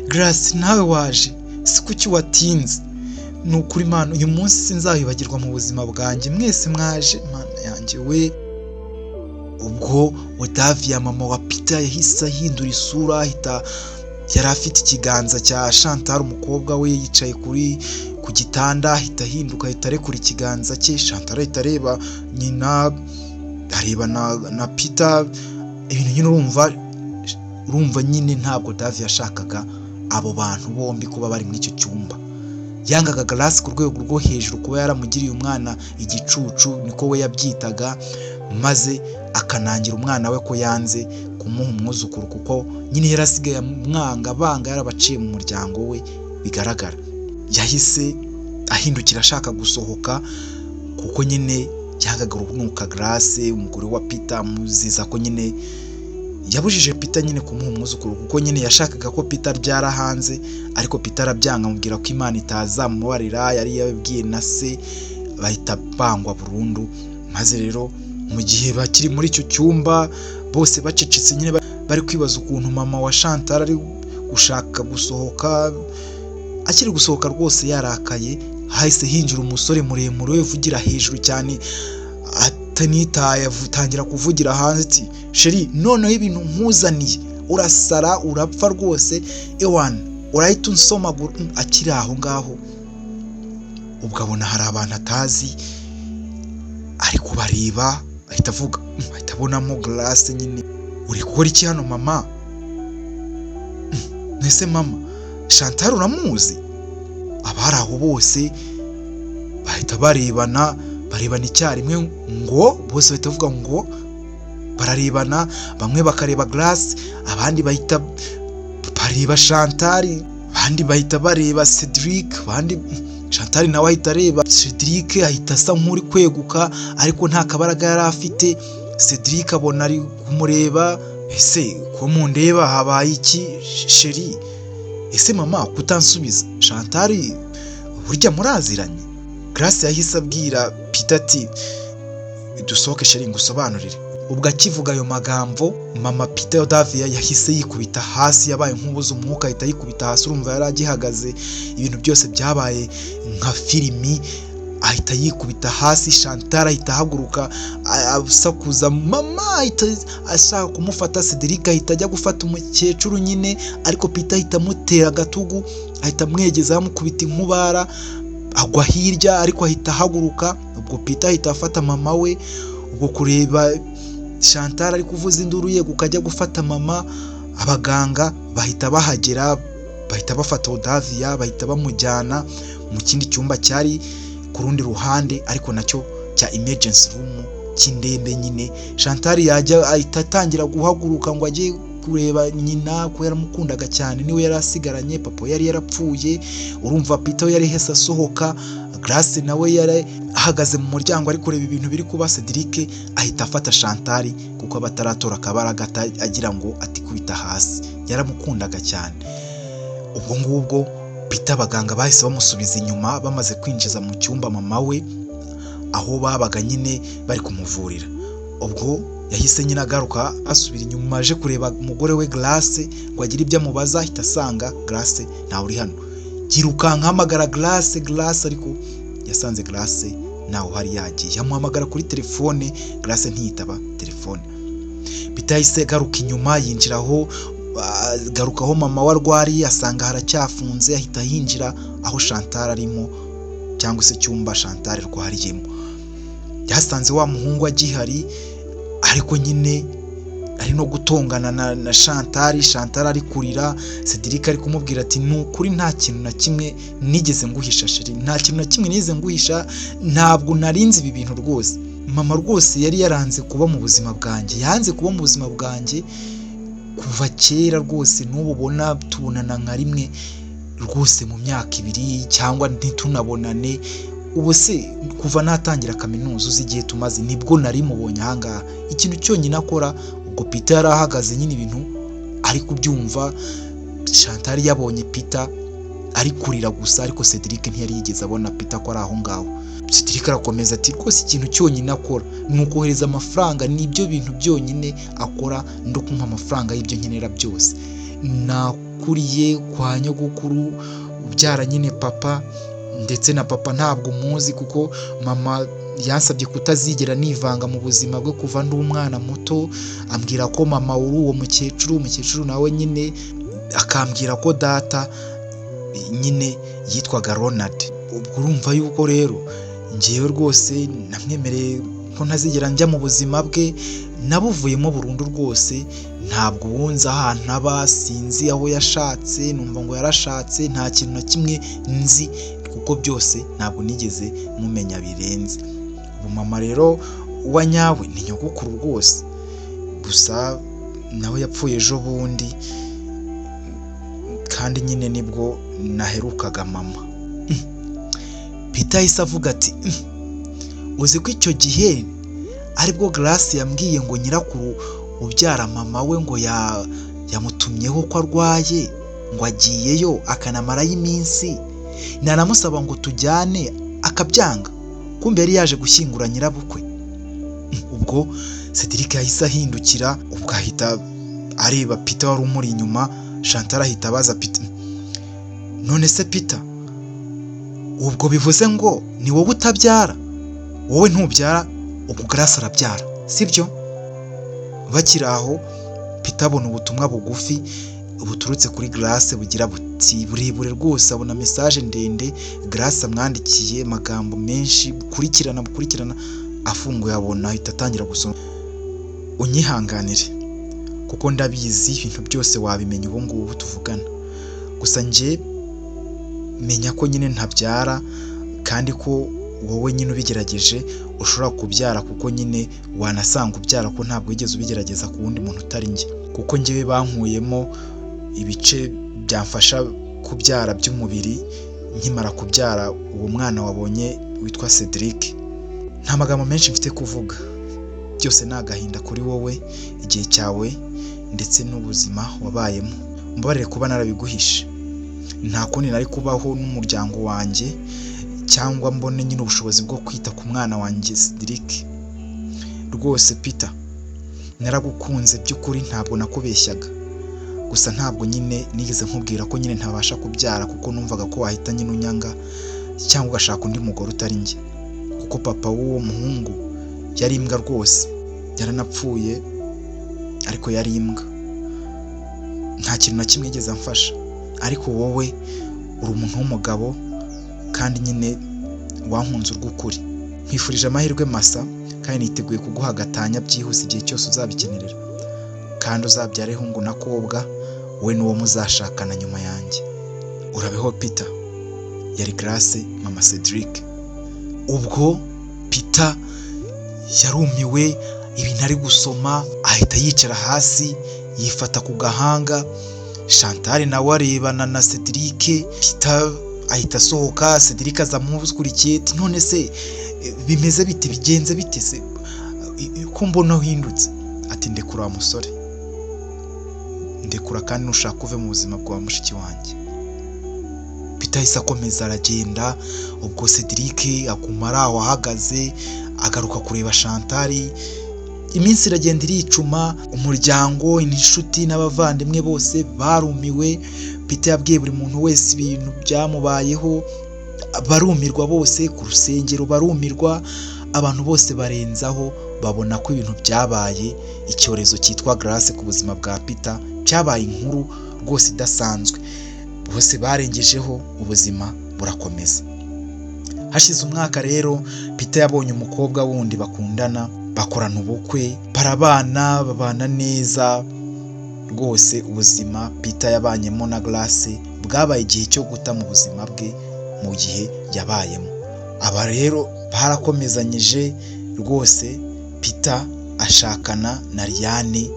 Grace nawe waje, si kuki watinze? Nukuri Mana uyu munsi sinzahibagirwa mu buzima bwanjye, mwese mwaje Mana yanjye we. Ubwo Odavia mama wa Peter yahise ahindura isura, yari afite ikiganza cya Chantal umukobwa we yicaye ku gitanda, ahita ahinduka, ahita arekura ikiganza cye. Chantal ahita areba nyina, areba na Peter, ibintu nyine urumva nyine ntabwo Odavia yashakaga abo bantu bombi kuba bari muri icyo cyumba. Yangaga Grace ku rwego rwo hejuru, kuba yaramugiriye umwana igicucu, niko we yabyitaga, maze akanangira umwana we ko yanze kumuha umwuzukuru, kuko nyine yarasigaye mwanga banga, yarabaciye mu muryango we bigaragara. Yahise ahindukira ashaka gusohoka kuko nyine yangaga urunuka Grace umugore wa Peter amuziza ko nyine yabujije Peter nyine kumuha umwuzukuru kuko nyine yashakaga ko Peter aryara hanze ariko Peter arabyanga amubwira ko Imana itazamubarira yari yabibwiye na se bahita bangwa burundu. Maze rero mu gihe bakiri muri icyo cyumba bose bacecetse nyine bari kwibaza ukuntu mama wa Chantal ari gushaka gusohoka, akiri gusohoka rwose yarakaye, hahise hinjira umusore muremure uvugira hejuru cyane atanitaye, atangira kuvugira hanze ati sheri noneho ibintu nkuzaniye urasara urapfa rwose ewana urahita unsoma. Akiri aho ngaho ubwo abona hari abantu atazi ari kubareba, ahita avuga ahita abonamo Grace nyine, uri gukora iki hano mama? Nese mama Chantal uramuzi? Abari aho bose bahita barebana icyarimwe, ngo bose bahita bavuga ngo bararebana, bamwe bakareba Grace abandi bahita bareba Chantal, abandi bahita bareba Cedric, abandi Chantal nawe ahita areba Cedric ahita asa nk'uri kweguka ariko nta kabaraga yari afite. Cedric abona ari kumureba, ese ko mundeba habaye iki sheri? Ese mama kutansubiza Chantal burya muraziranye? Grace yahise abwira Peter ati dusohoke sheri ngusobanurire. Ubwo akivuga ayo magambo mama Peter Davia yahise yikubita hasi, yabaye nk'ubuze umwuka ahita yikubita hasi, urumva yari agihagaze ibintu byose byabaye nka filimi, ahita yikubita hasi. Chantal ahita ahaguruka asakuza mama, ahita ashaka kumufata. Cedric ahita ajya gufata umukecuru nyine ariko Peter ahita amutera agatugu, ahita amwegeza amukubita inkubara agwa hirya ariko ahita ahaguruka. Ubwo Peter ahita afata mama we, ubwo kureba Chantal ari kuvuza induru ye kukajya gufata mama, abaganga bahita bahagera, bahita bafata Davia bahita bamujyana mu kindi cyumba cyari ku rundi ruhande ariko nacyo cya emergency room cy'indembe nyine. Chantal yajya ahita atangira guhaguruka ngo ajye kureba nyina ko yaramukundaga cyane, niwe yari asigaranye, papa yari yarapfuye. Urumva Peter yari hese asohoka, Grace nawe yari ahagaze mu muryango ari kureba ibintu biri kuba. Cedric ahita afata Chantal kuko abataratora akabaraga agira ngo atikubita hasi, yaramukundaga cyane. Ubwo ngubwo Peter abaganga bahise bamusubiza inyuma bamaze kwinjiza mu cyumba mama we aho babaga nyine bari kumuvurira. Ubwo yahise nyine agaruka asubira inyuma aje kureba umugore we Grace ngo agire ibyo amubaza, ahita asanga Grace ntawe uri hano. Girukanka hamagara Grace ariko yasanze Grace nawe hari yagiye, yamuhamagara kuri telefone Grace ntiyitaba telefone. Peter yahise garuka inyuma yinjiraho, garukaho mama wa rwari asanga haracyafunze, ahita hinjira aho Chantal arimo cyangwa se cyumba Chantal rwariyemo. Yasanze wa muhungu agihari ariko nyine ari no gutongana na Chantal ari kurira. Cedric ari kumubwira ati nukuri nta kintu na kimwe nigeze nguhisha sheri, nta kintu na kimwe nigeze nguhisha, ntabwo narinzi ibi bintu rwose. Mama rwose yari yaranze kuba mu buzima bwanjye, yanze kuba mu buzima bwanjye kuva kera rwose, n'ubu ubona tubonana nka rimwe rwose mu myaka 2 cyangwa ntitunabonane. Ubu se kuva natangira kaminuza uzi igihe tumaze nibwo nari mubonye ahangaha. Ikintu cyonyine akora ubwo Peter yarahagaze nyine ibintu ari kubyumva. Chantal yabonye Peter ari kurira gusa ariko Cedric ntiyari yigeze abona Peter ko ari aho ngaho. Cedric arakomeza ati rwose ikintu cyonyine akora ni ukohereza amafaranga, nibyo bintu byonyine akora, ndo kumpa amafaranga y'ibyo nkenera byose. Nakuriye kwa nyogokuru ubyara nyine papa, ndetse na papa ntabwo muzi kuko mama yansabye kutazigera nivanga mu buzima bwe kuva ndi umwana muto. Ambwira ko mama uri uwo umukecuru nawe nyine akambwira ko data nyine yitwaga Ronald. Ubwo urumva yuko rero ngiye rwose namwemereye ko ntazigera njya mu buzima bwe, nabuvuyemo burundu rwose. Ntabwo wunze ahantu aba, sinzi aho yashatse, numva ngo yarashatse, nta kintu na kimwe nzi kuko byose ntabwo nigeze mumenya birenze. Ubu mama rero uwa nyawe ni nyogokuru rwose, gusa nawe yapfuye ejo bundi kandi nyine nibwo naherukaga mama. Peter yahise avuga ati uzi ko icyo gihe aribwo Grace yambwiye ngo nyirakuru ubyara mama we ngo yamutumyeho ko arwaye ngo agiyeyo akanamarayo iminsi, nanamusaba ngo tujyane akabyanga, kumbe yari yaje gushyingura nyirabukwe. Ubwo Cedric yahise ahindukira, ubwo ahita areba Peter wari umuri inyuma. Chantal ahita abaza Peter, none se Peter, ubwo bivuze ngo ni wowe utabyara? Wowe ntubyara, ubwo Grace arabyara, sibyo? Bakiri aho Peter abona ubutumwa bugufi buturutse kuri Grace bugira buti burebure rwose, abona message ndende Grace amwandikiye magambo menshi bukurikirana afunguye, abona ahita atangira gusoma. Unyihanganire kuko ndabizi ibintu byose wabimenya ubu ngubu tuvugana, gusa nje menya ko nyine ntabyara kandi ko wowe nyine ubigerageje ushobora kubyara, kuko nyine wanasanga ubyara ko ntabwo wigeze ubigerageza ku wundi muntu utari njye, kuko njyewe bankuyemo ibice byamfasha kubyara by'umubiri nkimara kubyara uwo mwana wabonye witwa Cedric. Nta magambo menshi mfite kuvuga, byose ni agahinda kuri wowe, igihe cyawe ndetse n'ubuzima wabayemo. Mbabarire kuba narabiguhishe, nta kundi nari kubaho n'umuryango wanjye cyangwa mbone nyine ubushobozi bwo kwita ku mwana wanjye Cedric. Rwose Peter, naragukunze by'ukuri, ntabwo nakubeshyaga, gusa ntabwo nyine nigeze nkubwira ko nyine ntabasha kubyara, kuko numvaga ko wahita nyine unyanga cyangwa ugashaka undi mugore utari njye, kuko papa w'uwo muhungu yari imbwa rwose, yaranapfuye ariko yari imbwa, nta kintu na kimwe yigeze amfasha. Ariko wowe uri umuntu w'umugabo kandi nyine wankunze urw'ukuri. Nkwifurije amahirwe masa kandi niteguye kuguha agatanya byihuse igihe cyose uzabikenerera, kandi uzabyare hungu na kobwa, we n'uwo muzashakana nyuma yanjye. Urabeho Peter. Yari Grace mama Cedric. Ubwo Peter yarumiwe ibintu ari gusoma, ahita yicara hasi yifata ku gahanga. Chantal nawe arebana na Cedric. Peter ahita asohoka, Cedric aza mukurikiye ati none se bimeze bite, bigenze bite se ko mbona uhindutse? Ati ndekura wa musore, ndekura kandi nushaka uve mu buzima bwa mushiki wanjye. Peter ahise akomeza aragenda. Ubwo Cedric akumara aho ahagaze agaruka kureba Chantal. Iminsi iragenda iricuma, umuryango, inshuti n'abavandimwe bose barumiwe. Peter yabwiye buri muntu wese ibintu byamubayeho, barumirwa bose, ku rusengero barumirwa, abantu bose barenzaho babona ko ibintu byabaye, icyorezo cyitwa Grace ku buzima bwa Peter cyabaye inkuru rwose idasanzwe. Bose barengejeho, ubuzima burakomeza. Hashize umwaka rero Peter yabonye umukobwa wundi bakundana, bakorana ubukwe, barabana, babana neza rwose. Ubuzima Peter yabanyemo na Grace bwabaye igihe cyo guta mu buzima bwe mu gihe yabayemo. Aba rero barakomezanyije rwose. Peter ashakana na Liane,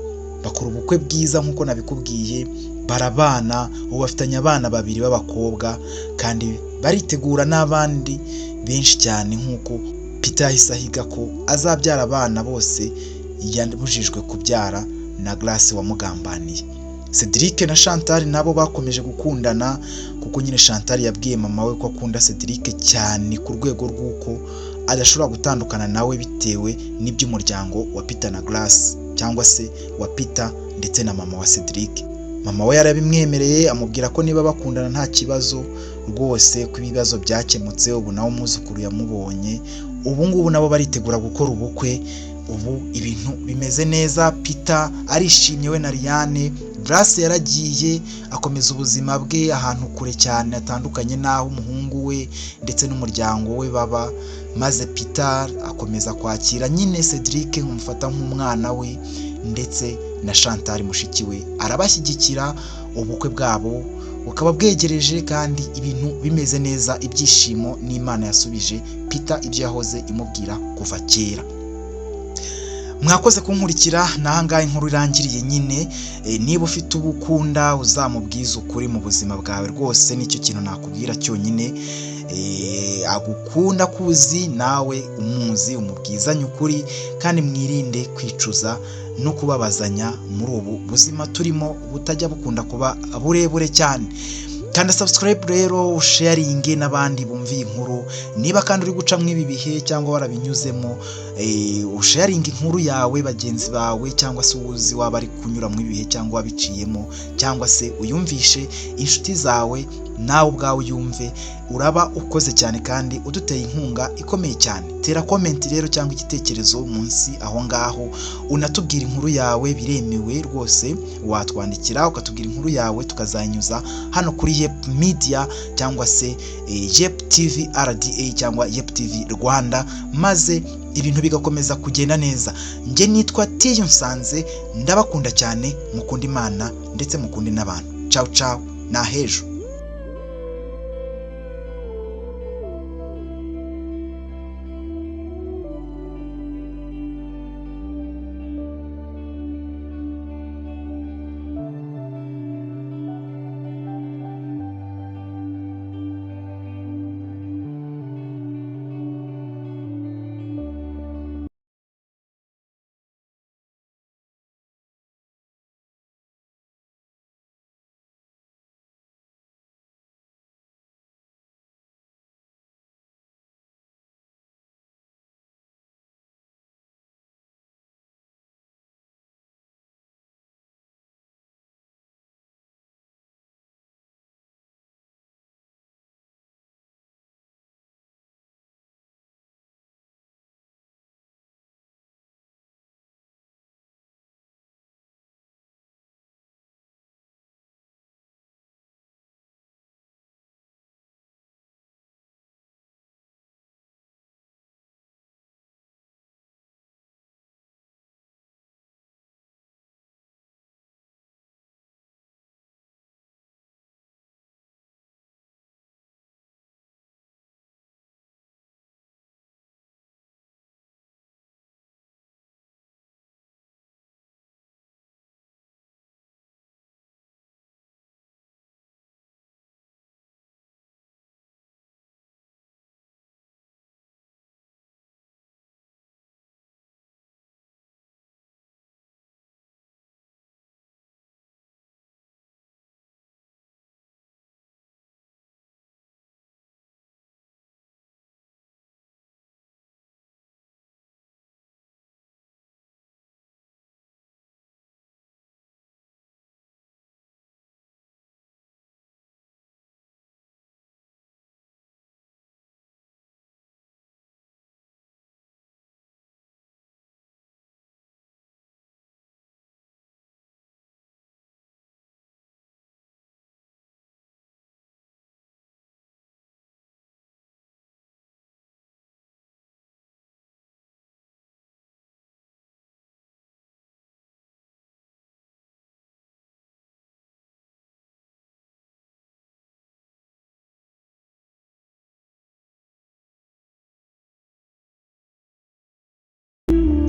bakora ubukwe bwiza nk'uko nabikubwiye, barabana. Ubu bafitanye abana 2 b'abakobwa kandi baritegura n'abandi benshi cyane, nk'uko Peter yahise ahiga ko azabyara abana bose yabujijwe kubyara na Grace wamugambaniye. Cedric na Chantal nabo bakomeje gukundana, kuko nyine Chantal yabwiye mama we ko akunda Cedric cyane ku rwego rw'uko adashobora gutandukana nawe bitewe n'iby'umuryango wa Peter na Grace, cyangwa se wa Peter ndetse na mama wa Cedric. Mama we yarabimwemereye, amubwira ko niba bakundana nta kibazo rwose, ko ibibazo byakemutse. Ubu nawe umuzukuru yamubonye, ubu ngubu nabo baritegura gukora ubukwe. Ubu ibintu bimeze neza, Peter arishimye we na Liane. Grace yaragiye akomeza ubuzima bwe ahantu kure cyane atandukanye n'aho umuhungu we ndetse n'umuryango we baba, maze Peter akomeza kwakira nyine Cedric nk'umufata nk'umwana we, ndetse na Chantal mushiki we arabashyigikira. Ubukwe bwabo bukaba bwegereje kandi ibintu bimeze neza, ibyishimo n'Imana yasubije Peter ibyo yahoze imubwira kuva kera. mwakoze kunkurikira nahangaye inkuru irangiriye nyine. Niba ufite ubukunda uzamubwiza ukuri mu buzima bwawe rwose, nicyo kintu nakubwira cyonyine. Agukunda kuzi nawe umuzi, umubwizanye ukuri kandi mwirinde kwicuza no kubabazanya muri ubu buzima turimo butajya bukunda kuba burebure cyane. Kanda subscribe rero, sharinge n'abandi bumviye inkuru. Niba kandi uri guca mw'ibi bihe cyangwa warabinyuzemo, usharinge inkuru yawe bagenzi bawe, cyangwa se uzi waba ari kunyura mw'ibi bihe cyangwa wabiciyemo, cyangwa se uyumvishe inshuti zawe nawe ubwawe uyumve. Uraba ukoze cyane kandi uduteye inkunga ikomeye cyane. Tera comment rero cyangwa igitekerezo munsi aho ngaho, unatubwira inkuru yawe, biremewe rwose. Watwandikira ukatubwira inkuru yawe tukazayinyuza hano kuri Yep Media cyangwa se Yep TV RDA cyangwa Yep TV Rwanda, maze ibintu bigakomeza kugenda neza. Nge nitwa Tiyunsanze, ndabakunda cyane, mukunda Imana ndetse mukunde n'abantu. Ciao ciao, na hejo.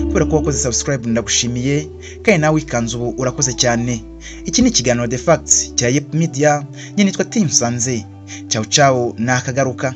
Kubera ko wakoze subscribe ndagushimiye, kandi nawe ikanze ubu urakoze cyane. Iki ni ikiganiro The Facts cya Yep Media, njye nitwa Tiyunsanze. Ciao ciao, nakagaruka.